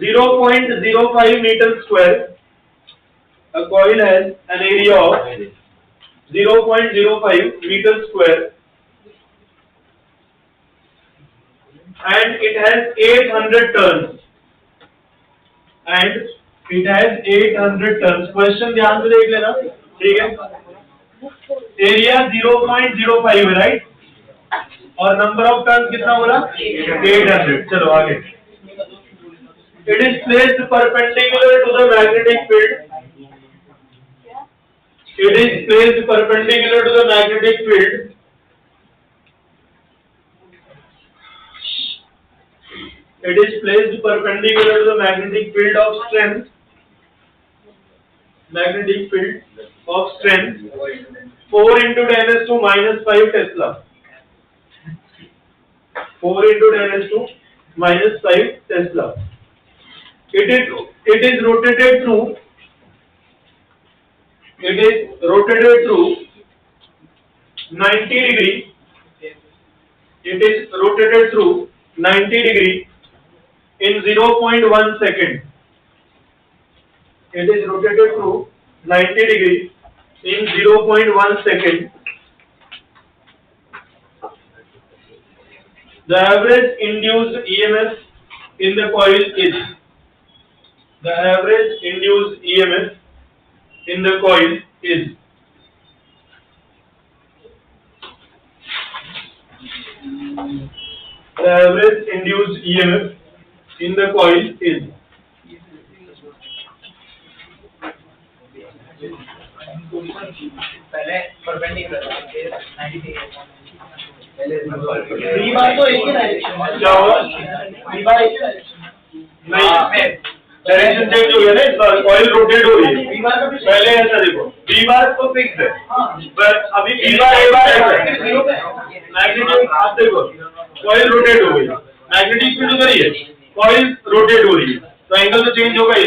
0.05 meter square a coil has an area of 0.05 meter square and it has 800 turns. Question ध्यान से देख लेना, ठीक है। Area 0.05 है, right, और number of turns कितना बोला? 800। चलो आगे। It is placed perpendicular to the magnetic field. It is placed perpendicular to the magnetic field. It is placed perpendicular to the magnetic field of strength. Magnetic field of strength 4 into 10 raised to minus 5 Tesla. 4 into 10 raised to minus 5 Tesla. It is rotated through 90 degree. It is rotated through 90 degree in 0.1 second. It is rotated through 90 degree in 0.1 second. The average induced EMF in the coil is. The average induced EMF in the coil is. The average induced EMF in the coil is. पहले perpendicular B bar तो एक ही direction है। क्या होगा? B bar एक ही direction नहीं, direction change हो गया ना, इस बार कॉइल रोटेट हो रही है। बी बार का भी पहले ऐसा देखो, बी बार तो फिक्स है, हाँ। बट अभी बी बार ए बार ऐसा है। मैग्नेटिक, आप देखो कॉइल रोटेट हो गई, मैग्नेटिक फील्ड उधर ही है, कॉइल रोटेट हो रही है, तो एंगल तो चेंज होगा ही।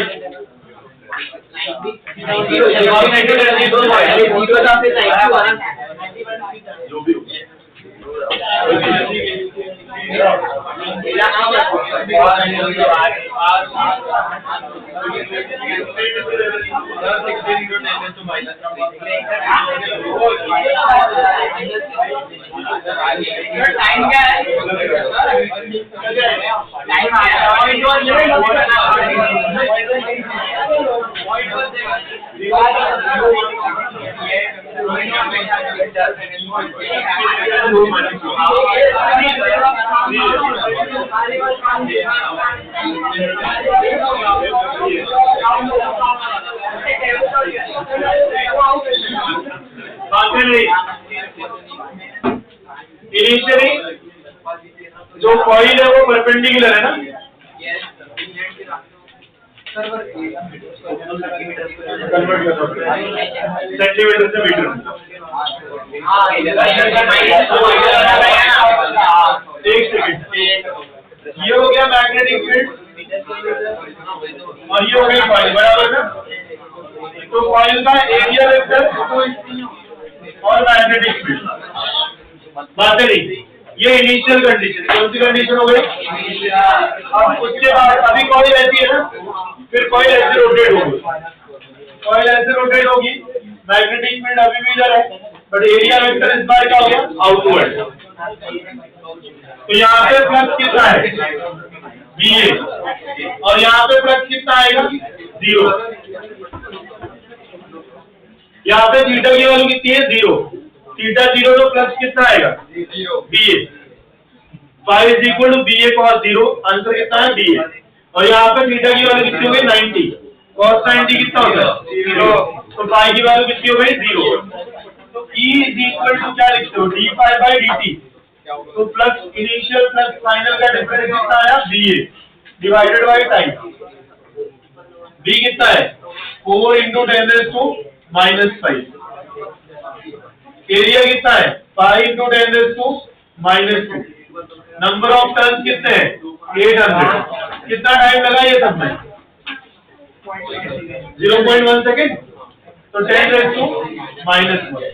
जो भी हो टाइम क्या है? टाइम इनिशियली जो कॉइल है वो परपेंडिकुलर है ना, कन्वर्ट कर सेंटीमीटर से मीटर। एक सेकंड, ये हो गया मैग्नेटिक फील्ड और ये हो गई कॉइल, बराबर ना। तो कॉइल का एरिया वेक्टर और मैग्नेटिक फील्ड बात नहीं। ये इनिशियल कंडीशन, कौन सी कंडीशन हो गई? अब उसके बाद अभी कॉइल ऐसी है ना, फिर कॉइल ऐसे रोटेट होगी, कॉइल ऐसे रोटेट होगी, मैग्नेटिक फील्ड अभी भी इधर है, बट एरिया वेक्टर इस बार क्या हो गया? आउटवर्ड। तो यहाँ पे फ्लक्स कितना है? BA, और यहाँ पे फ्लक्स कितना आएगा? 0। यहाँ पे थीटा की वैल्यू कितनी है? 0। थीटा 0 तो फ्लक्स कितना आएगा? BA। phi is equal to BA cos 0, answer कितना है? BA। और यहाँ पे थीटा की वैल्यू कितनी हो गई? 90। cos 90 कितना होता है? 0। तो phi की वैल्यू कितनी हो गई? 0। तो E is equal to क्या लिखते हो? d phi by dt। तो फ्लक्स इनिशियल फ्लक्स फाइनल का डिफरेंस कितना आया? BA divided by time. B कितना है? 4 into 10 raised to minus 5। Area कितना है? 5 into 10 raised to minus 2। Number of turns कितने हैं? 800। कितना टाइम लगा ये सब में? 0.1 सेकेंड। तो 10 raised to minus 1।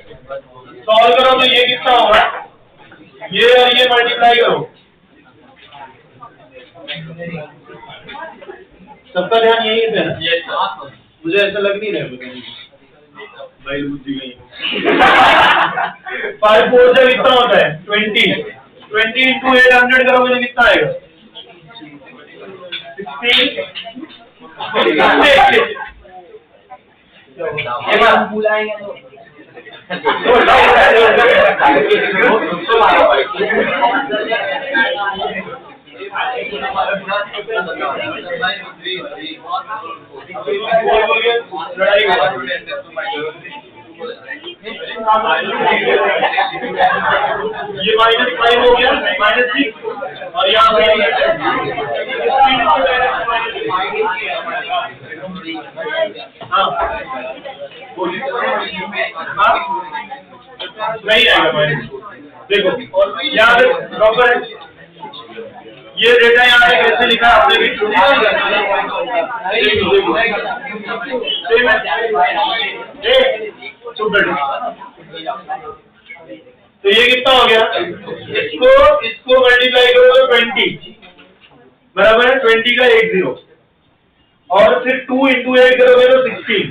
सॉल्व करो तो ये कितना होगा? ये और ये मल्टीप्लाई करो। सबका ध्यान यही है ना? मुझे ऐसा लग नहीं रहा है भाई बुद्धि गई 5 4 से कितना होता है 20 into 800 करोगे तो कितना आएगा 16 बुलाएंगे तो ये -5 हो गया -6 और यहाँ पे नहीं आएगा माइनस। देखो यहाँ पे प्रॉपर है ये डेटा यहाँ पे कैसे लिखा है आपने भी तो ये कितना हो गया इसको मल्टीप्लाई करो तो 20 बराबर है 20 का 1 0 और फिर 2 into 8 करोगे तो 16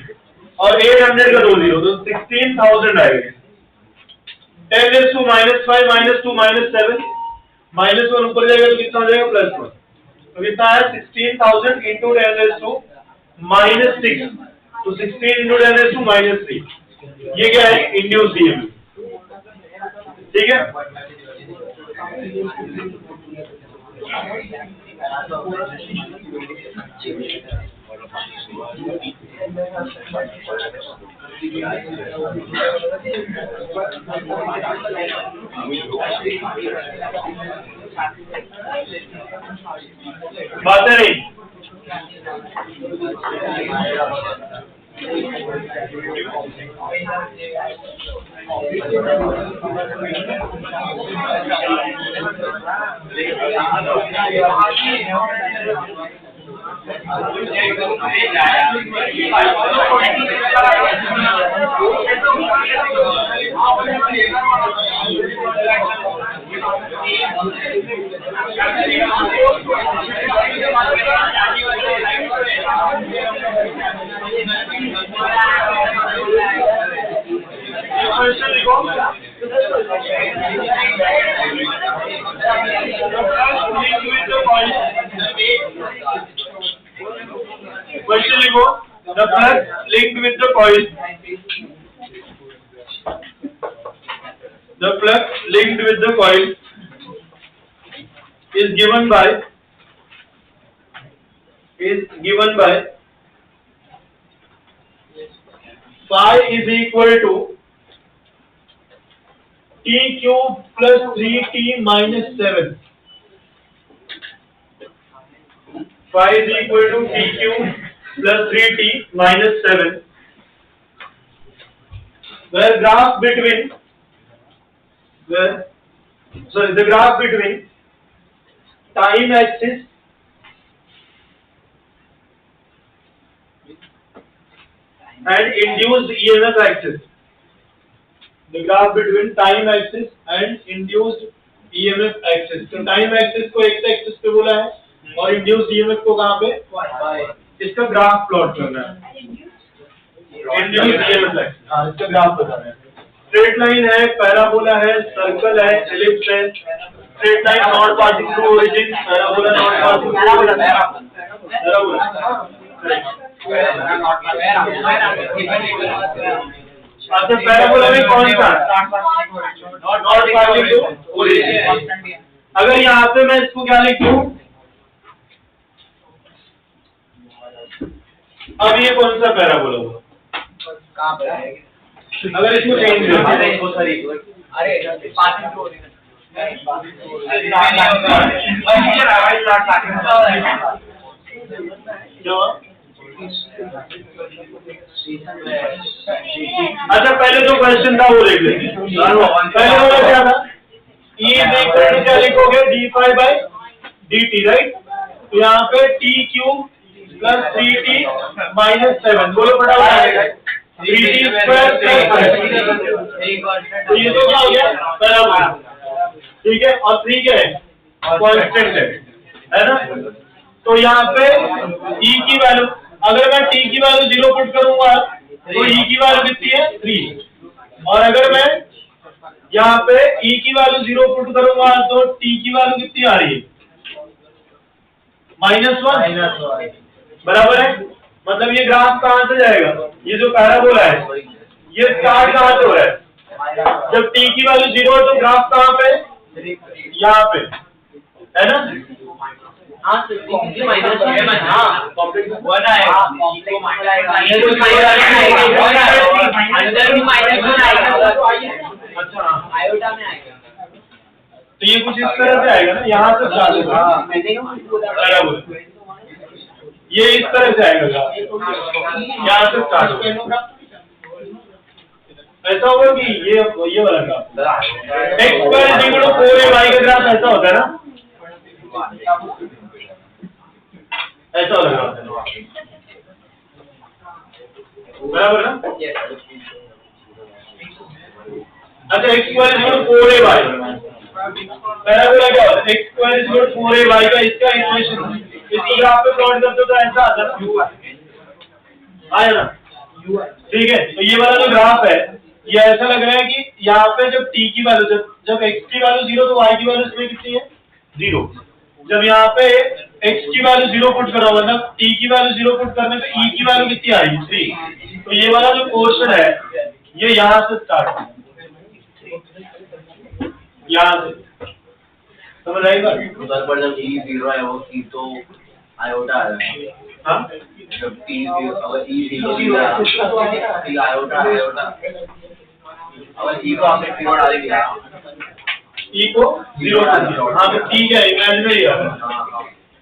और 800 का 2 0 तो 16,000 आएगा 10 raised to -5 -2 -7 -1 ऊपर जाएगा तो कितना हो जाएगा +1 तो कितना है 16,000 into 10 raised to -6 तो 16 into 10 raised to -3 ये क्या है इंड्यूस्ड ईएमएफ ठीक है बात है नहीं Question लिखो the flux linked with the coil is given by phi is equal to t cube plus 3t minus 7 phi is equal to t cube plus 3t minus 7 where the graph between time axis and induced EMF axis the graph between time axis and induced EMF axis तो time axis को x axis पे बोला है और induced EMF को कहाँ पे इसका ग्राफ प्लॉट करना है induced EMF axis हाँ इसका ग्राफ बताना है स्ट्रेट लाइन है पैराबोला है सर्कल है एलिप्स है straight line not passing through origin parabola not passing through parabola अच्छा पैराबोला में कौन सा नॉट पासिंग थ्रू ओरिजिन अगर यहाँ पे मैं इसको क्या लिखूं अब ये कौन सा पैराबोला हुआ कहाँ पे अगर इसको चेंज कर अरे पासिंग थ्रू ओरिजिन अच्छा पहले जो क्वेश्चन था वो देख लेते हैं पहले वाला क्या था क्या लिखोगे d5/dt राइट तो यहाँ पे t cube plus 3t minus 7 बोलो फटाफट 3t स्क्वायर तो ये तो क्या हो गया पैराबोला ठीक है और 3 क्या है कांस्टेंट है ना तो यहाँ पे e की वैल्यू अगर मैं t की वैल्यू 0 पुट करूंगा तो e की वैल्यू कितनी है 3, और अगर मैं यहाँ पे e की वैल्यू 0 पुट करूंगा तो t की वैल्यू कितनी आ रही है -1, बराबर है। मतलब ये ग्राफ कहां से जाएगा, ये जो पैराबोला है ये स्टार्ट कहां से हो रहा है, जब t की वैल्यू 0 है तो ग्राफ कहां पे, यहाँ पे है ना। हाँ तो वन आएगा, अंदर भी -1 आएगा, अच्छा आयोटा में आएगा। तो ये कुछ इस तरह से आएगा ना, यहाँ से स्टार्ट होगा पैराबोला, ये इस तरह से आएगा, यहाँ से स्टार्ट होगा। ऐसा होगा कि ये वाला ग्राफ x² 4ay का ग्राफ ऐसा होता है ना, ऐसा होगा बराबर ना। अच्छा x² 4ay पैराबोला क्या होता है, x² 4ay का इसका इक्वेशन इस ग्राफ पे प्लॉट करते तो ऐसा आता है ना, आया ना, ठीक है। तो ये वाला जो ग्राफ है ये ऐसा लग रहा है कि यहाँ पे जब t की वैल्यू जब x की वैल्यू 0 तो y की वैल्यू इसमें कितनी है 0, जब यहाँ पे x की वैल्यू 0 पुट करो मतलब t की वैल्यू 0 पुट करने पे e की वैल्यू कितनी आएगी 3। तो ये वाला जो पोर्शन है ये यहाँ से स्टार्ट है, यहाँ से समझ आएगा। उधर पर जब e 0 है वो c तो आयोटा है, हाँ जब t 0 अगर e 0 है आयोटा अगर e को आपने 0 डाल दिया, e को 0 कर दिया, हाँ तो t क्या इमेजिनरी है,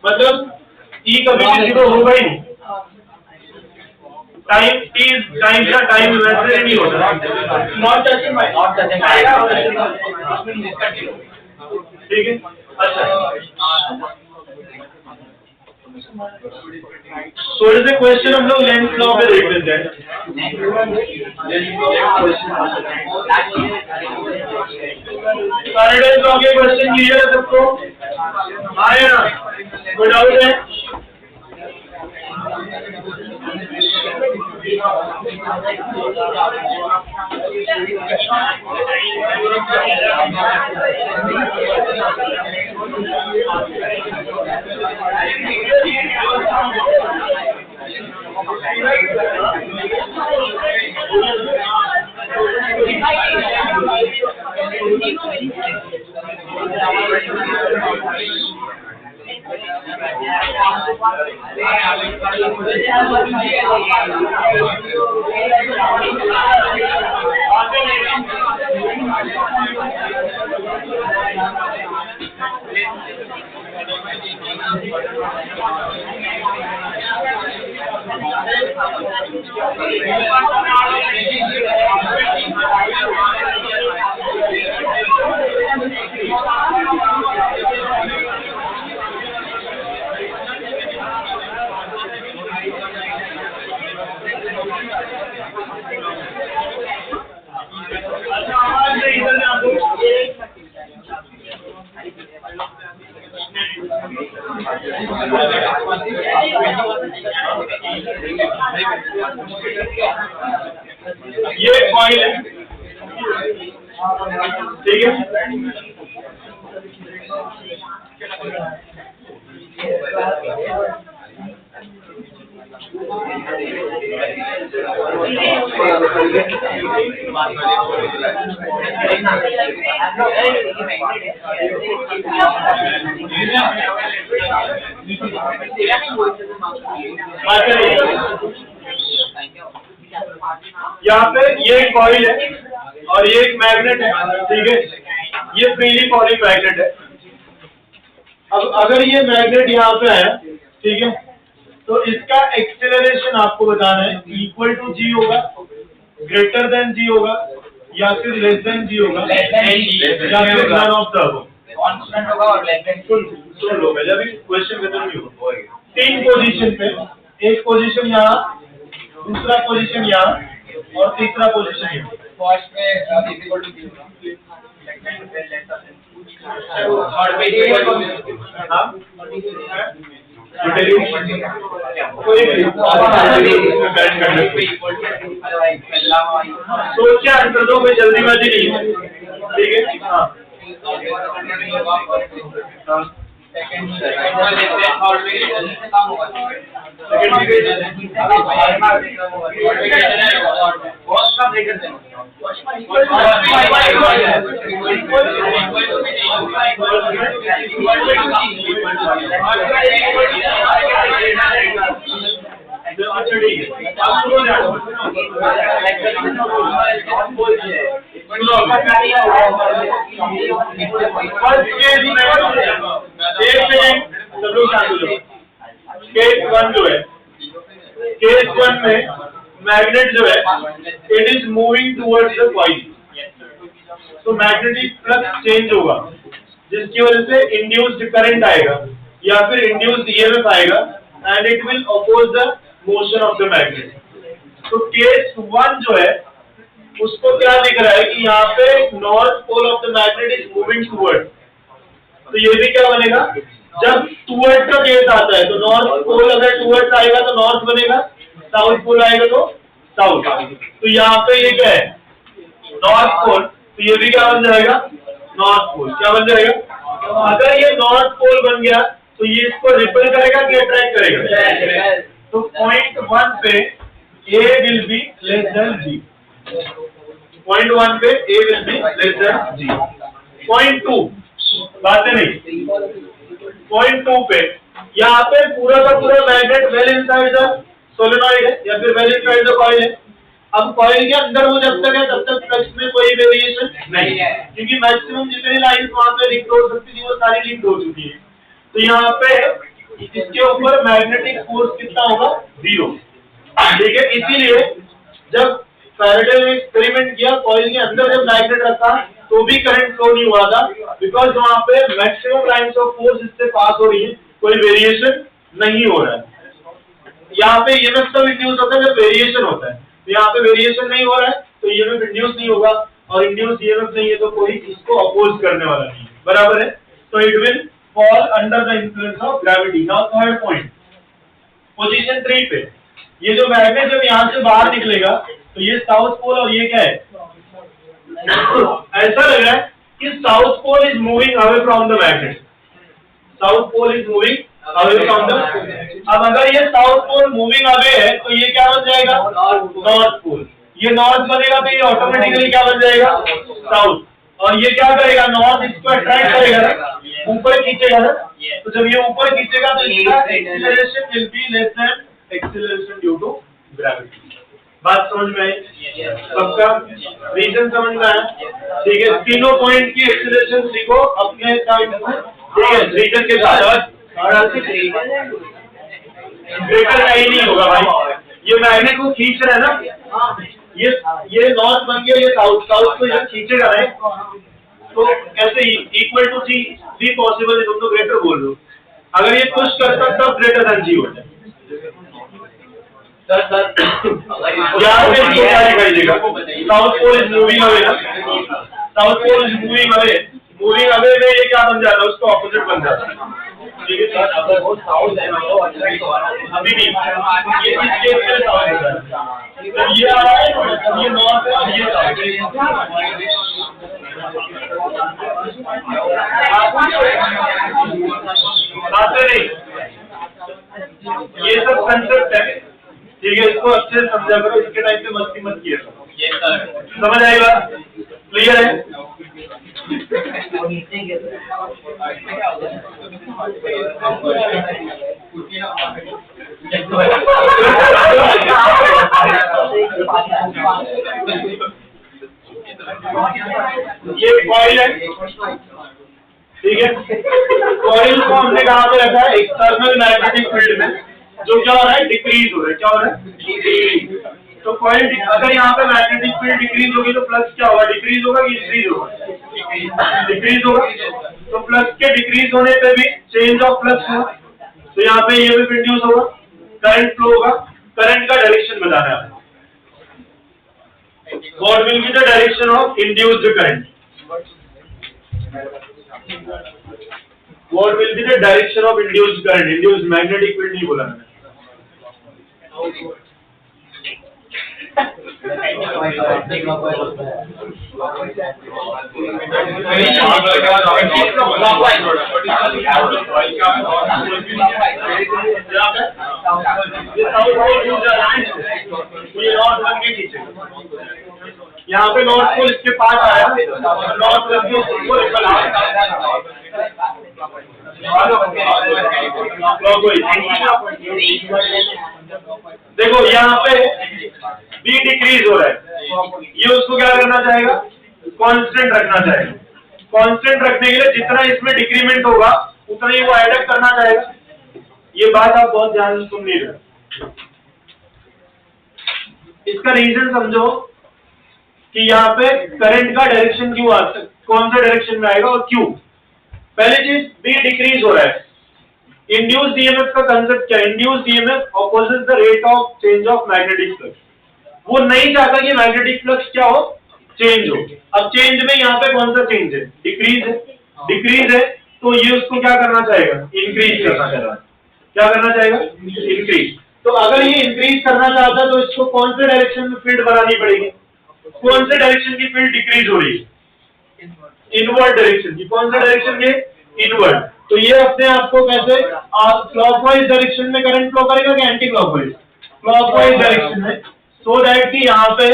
मतलब e कभी भी 0 होगा ही नहीं, टाइम इमेजिनरी नहीं होता, नॉट टचिंग बाय ठीक है। अच्छा थोड़े से क्वेश्चन हम लोग लेंस लॉ पे देख लेते हैं। फैराडेज लॉ के क्वेश्चन क्लियर है सबको, आए ना, कोई डाउट है? ये कॉइल है, ठीक है। यहाँ पे ये एक कॉइल है और ये एक मैग्नेट है, ठीक है। ये फ्रीली फॉलिंग मैग्नेट है। अब अगर ये मैग्नेट यहाँ पे है, ठीक है, तो इसका एक्सेलरेशन आपको बताना है, इक्वल टू जी होगा, ग्रेटर देन जी होगा, या फिर लेस देन जी होगा, या फिर none of the above. Constant होगा और लेस देन। सुन लो, मैं जब क्वेश्चन खत्म नहीं होगा, 3 पोजीशन पे, एक पोजीशन यहाँ, दूसरा पोजीशन यहाँ और तीसरा पोजीशन यहाँ। फर्स्ट में इक्वल टू 0 और पे हाँ कोई भी करंट कंडक्ट सोच के आंसर दो, कोई जल्दीबाजी नहीं है, ठीक है। हाँ अच्छा ठीक है, केस वन जो है, केस वन में मैग्नेट जो है it is moving towards the coil, तो मैग्नेटिक फ्लक्स चेंज होगा जिसकी वजह से इंड्यूस्ड करंट आएगा या फिर इंड्यूस्ड ईएमएफ आएगा and it will oppose the motion of the magnet. तो केस वन जो है उसको क्या दिख रहा है कि यहाँ पे north pole of the magnet is moving toward, तो ये भी क्या बनेगा, जब टुवर्ड का केस आता है तो नॉर्थ पोल अगर टुवर्ड आएगा तो नॉर्थ बनेगा, साउथ पोल आएगा तो साउथ। तो यहाँ पे ये क्या है, नॉर्थ पोल, तो ये भी क्या बन जाएगा, नॉर्थ पोल। क्या बन जाएगा, अगर ये नॉर्थ पोल बन गया तो ये इसको रिपेल करेगा कि अट्रैक्ट करेगा, तो पॉइंट वन पे A will be less than G, point one पे A will be less than G। Point two बातें नहीं, पॉइंट टू पे यहाँ पे पूरा का पूरा magnet well inside the solenoid है या फिर वेल इनसाइड द कॉइल है। अब कॉइल के अंदर वो जब तक है तब तक फ्लक्स में कोई वेरिएशन नहीं है, क्योंकि मैक्सिमम जितनी लाइन वहां पे लिंक हो सकती थी वो सारी लिंक हो चुकी है। तो यहाँ पे इसके ऊपर मैग्नेटिक फोर्स कितना होगा, 0, ठीक है। इसीलिए जब फैराडे ने एक्सपेरिमेंट किया, कॉइल के अंदर जब मैग्नेट रखा तो भी करंट फ्लो नहीं हुआ था, बिकॉज वहां पे मैक्सिमम लाइंस ऑफ फोर्स इससे पास हो रही है, कोई वेरिएशन नहीं हो रहा है। यहाँ पे ईएमएफ तब इंड्यूस होता है जब वेरिएशन होता है, तो यहाँ पे वेरिएशन नहीं हो रहा है तो ईएमएफ इंड्यूस नहीं होगा, और इंड्यूस ईएमएफ नहीं है तो कोई इसको अपोज करने वाला नहीं है, बराबर है। तो it will fall under the influence of gravity. Now third point, position 3 पे ये जो मैग्नेट जब यहाँ से बाहर निकलेगा तो ये साउथ पोल और ये क्या है, ऐसा लग रहा है कि south pole is moving away from the magnet, south pole is moving away from the. अब अगर ये साउथ पोल मूविंग अवे है तो ये क्या बन जाएगा, नॉर्थ पोल। ये नॉर्थ बनेगा तो ये ऑटोमेटिकली क्या बन जाएगा, साउथ। और ये क्या करेगा, नॉर्थ इसको अट्रैक्ट करेगा ना, ऊपर खींचेगा ना, तो जब ये ऊपर खींचेगा तो इसका acceleration will be less than acceleration due to gravity. बात समझ में आई सबका, रीजन समझ में आया, ठीक है। तीनों पॉइंट की एक्सीलरेशन सीखो अपने टाइम में, ठीक है, रीजन के साथ। ब्रेकर कहीं नहीं होगा भाई, ये मैग्नेट को खींच रहा है ना, ये नॉर्थ बन गया, ये साउथ, साउथ को जब खींचेगा ना तो ऐसे ही इक्वल टू सी पॉसिबल है, तुम तो ग्रेटर बोल रहे हो। अगर ये पुश करता तब ग्रेटर देन जी होता है। यहाँ पे इसको क्या दिखाई देगा, south pole is moving away ना, south pole is moving away, moving away में ये क्या बन जाता है, उसको ऑपोजिट बन जाता है, ठीक है। अगर वो साउथ है तो अभी नहीं, ये इस केस में साउथ है, ये आ रहा है, ये नॉर्थ है, ये साउथ है। बातें नहीं, ये सब कंसेप्ट है, ठीक है। इसको अच्छे से समझा करो, इसके टाइम पे मस्ती मत किया करो, समझ आएगा, क्लियर है। ये कॉइल है, ठीक है। कॉइल को हमने कहाँ पे रखा है, एक्सटर्नल मैग्नेटिक फील्ड में, जो क्या हो रहा है, डिक्रीज हो रहा है। क्या हो रहा है, तो कॉइल, अगर यहाँ पे मैग्नेटिक फील्ड डिक्रीज होगी तो फ्लक्स क्या होगा, डिक्रीज होगा कि इंक्रीज होगा, डिक्रीज होगा। तो फ्लक्स के डिक्रीज होने पे भी चेंज ऑफ फ्लक्स होगा, तो यहाँ पे ये भी इंड्यूस होगा, करंट फ्लो होगा। करंट का डायरेक्शन बताना है, what will be the direction of induced current? What will be the direction of induced current? Induced magnetic field नहीं बोला मैंने. यहाँ पे नॉर्थ पोल इसके पास आया, नॉर्थ पोल के ऊपर देखो यहाँ पे बी डिक्रीज हो रहा है, ये उसको क्या करना चाहेगा? कांस्टेंट रखना चाहेगा. कांस्टेंट रखने के लिए जितना इसमें डिक्रीमेंट होगा उतना ही वो एड अप करना चाहेगा. ये बात आप बहुत ध्यान से सुन नहीं रहे. इसका रीजन समझो कि यहाँ पे करंट का डायरेक्शन क्यों आता है, कौन सा डायरेक्शन में आएगा और क्यों. पहली चीज, बी डिक्रीज हो रहा है. इंड्यूस्ड ईएमएफ का कंसेप्ट क्या है? Induced EMF opposite the rate of change of magnetic flux. वो नहीं चाहता कि मैग्नेटिक फ्लक्स क्या हो, चेंज हो. अब चेंज में यहाँ पे कौन सा चेंज है? डिक्रीज है. डिक्रीज है तो ये उसको क्या करना चाहेगा? इंक्रीज करना चाहेगा. क्या करना चाहेगा? इंक्रीज. तो अगर ये इंक्रीज करना चाहता है तो इसको कौन से डायरेक्शन में फील्ड बनानी पड़ेगी? कौन से डायरेक्शन की फील्ड डिक्रीज हो रही है? इनवर्ड डायरेक्शन की. कौन सा डायरेक्शन के? इनवर्ड. तो ये अपने आप को कैसे क्लॉकवाइज डायरेक्शन में करंट फ्लो करेगा कि एंटी क्लॉकवाइज? क्लॉकवाइज डायरेक्शन में, सो दैट कि यहाँ पे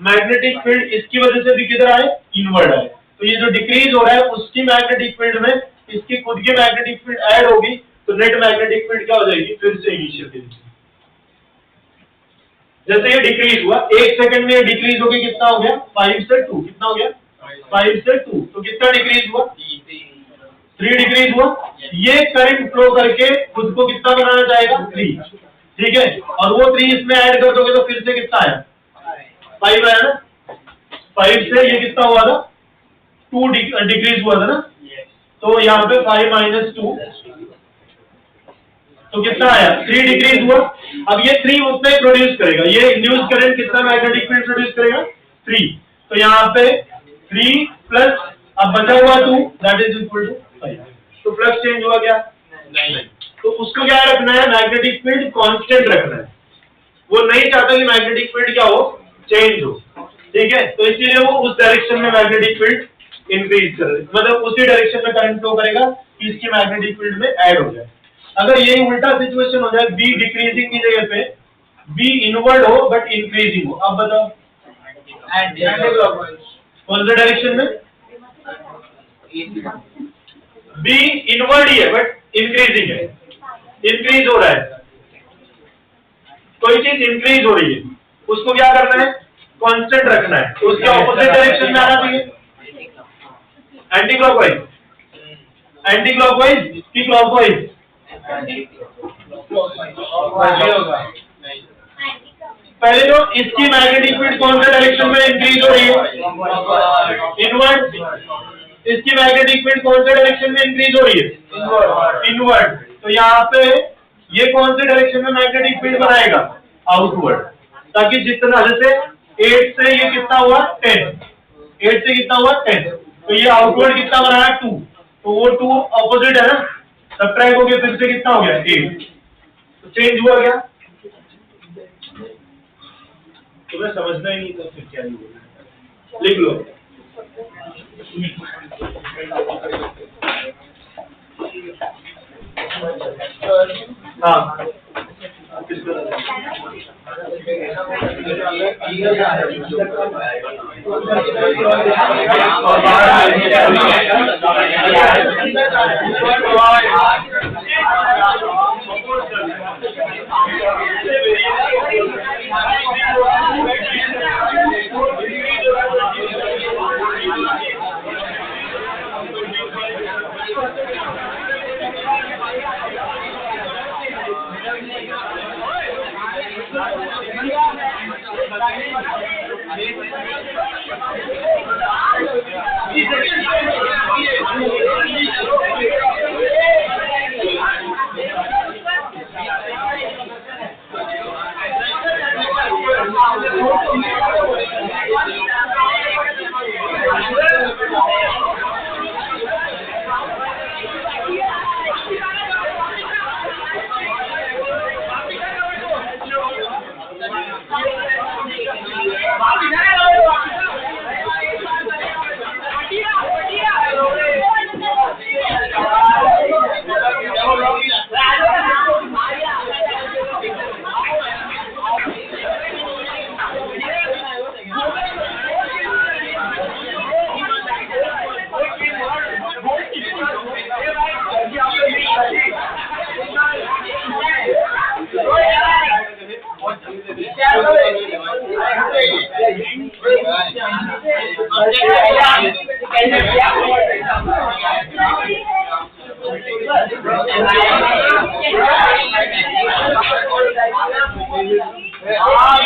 मैग्नेटिक फील्ड इसकी वजह से भी किधर आए? इनवर्ड आए. तो ये जो डिक्रीज हो रहा है उसकी मैग्नेटिक फील्ड में इसकी खुद की मैग्नेटिक फील्ड ऐड होगी तो नेट मैग्नेटिक फील्ड क्या हो जाएगी? फिर से इनिशियल. जैसे ये डिक्रीज हुआ, 1 सेकंड में डिक्रीज होके कितना हो गया? 5 से 2. कितना हो गया? 5 से 2. तो कितना डिक्रीज हुआ? 3 डिक्रीज हुआ. ये करंट फ्लो करके खुद को कितना बनाना चाहेगा? 3. ठीक है. और वो 3 इसमें ऐड कर दोगे तो फिर से कितना आया? 5 आया ना. 5 से ये कितना हुआ था? 2 डिक्रीज हुआ था ना. तो यहाँ पे 5 - 2 तो कितना आया? 3 डिक्रीज हुआ. अब ये 3 उतना ही प्रोड्यूस करेगा. ये इंड्यूस करंट कितना मैग्नेटिक फील्ड प्रोड्यूस करेगा? 3. तो यहाँ पे 3 प्लस अब बचा हुआ 2 दैट इज इक्वल टू 5. तो फ्लक्स चेंज हुआ क्या? नहीं. तो उसको क्या रखना है? मैग्नेटिक फील्ड कांस्टेंट रखना है. वो नहीं चाहता कि मैग्नेटिक फील्ड क्या हो? चेंज हो. ठीक है. तो इसीलिए वो उस डायरेक्शन में मैग्नेटिक फील्ड इंक्रीज कर रहे, मतलब उसी डायरेक्शन में करंट फ्लो करेगा कि इसकी मैग्नेटिक फील्ड में ऐड हो जाए. अगर यही उल्टा सिचुएशन हो जाए, बी डिक्रीजिंग की जगह पे बी इनवर्ड हो बट इंक्रीजिंग हो, अब बताओ कौन सा डायरेक्शन में? बी इनवर्ड ही है बट इंक्रीजिंग है. इंक्रीज हो रहा है, कोई चीज इंक्रीज हो रही है, उसको क्या करना है? कांस्टेंट रखना है. तो उसके ऑपोजिट डायरेक्शन में आना चाहिए. एंटी क्लॉकवाइज, एंटी क्लॉकवाइज की क्लॉकवाइज? पहले तो इसकी मैग्नेटिक फील्ड कौन से डायरेक्शन में इंक्रीज हो रही है? इनवर्ड. इसकी मैग्नेटिक फील्ड कौन से डायरेक्शन में इंक्रीज हो रही है? इनवर्ड. तो यहाँ पे ये कौन से डायरेक्शन में मैग्नेटिक फील्ड बनाएगा? आउटवर्ड. ताकि जितना, जैसे 8 से ये कितना हुआ? 10. 8 से कितना हुआ? 10. तो ये आउटवर्ड कितना बनाया? 2. तो वो 2 ऑपोजिट है ना, सब्ट्रैक्ट हो गया, फिर से कितना हो गया? 8. तो चेंज हुआ क्या? तुम्हें समझना ही नहीं तो फिर क्या ही होगा. लिख लो. हाँ. Yeah. क्या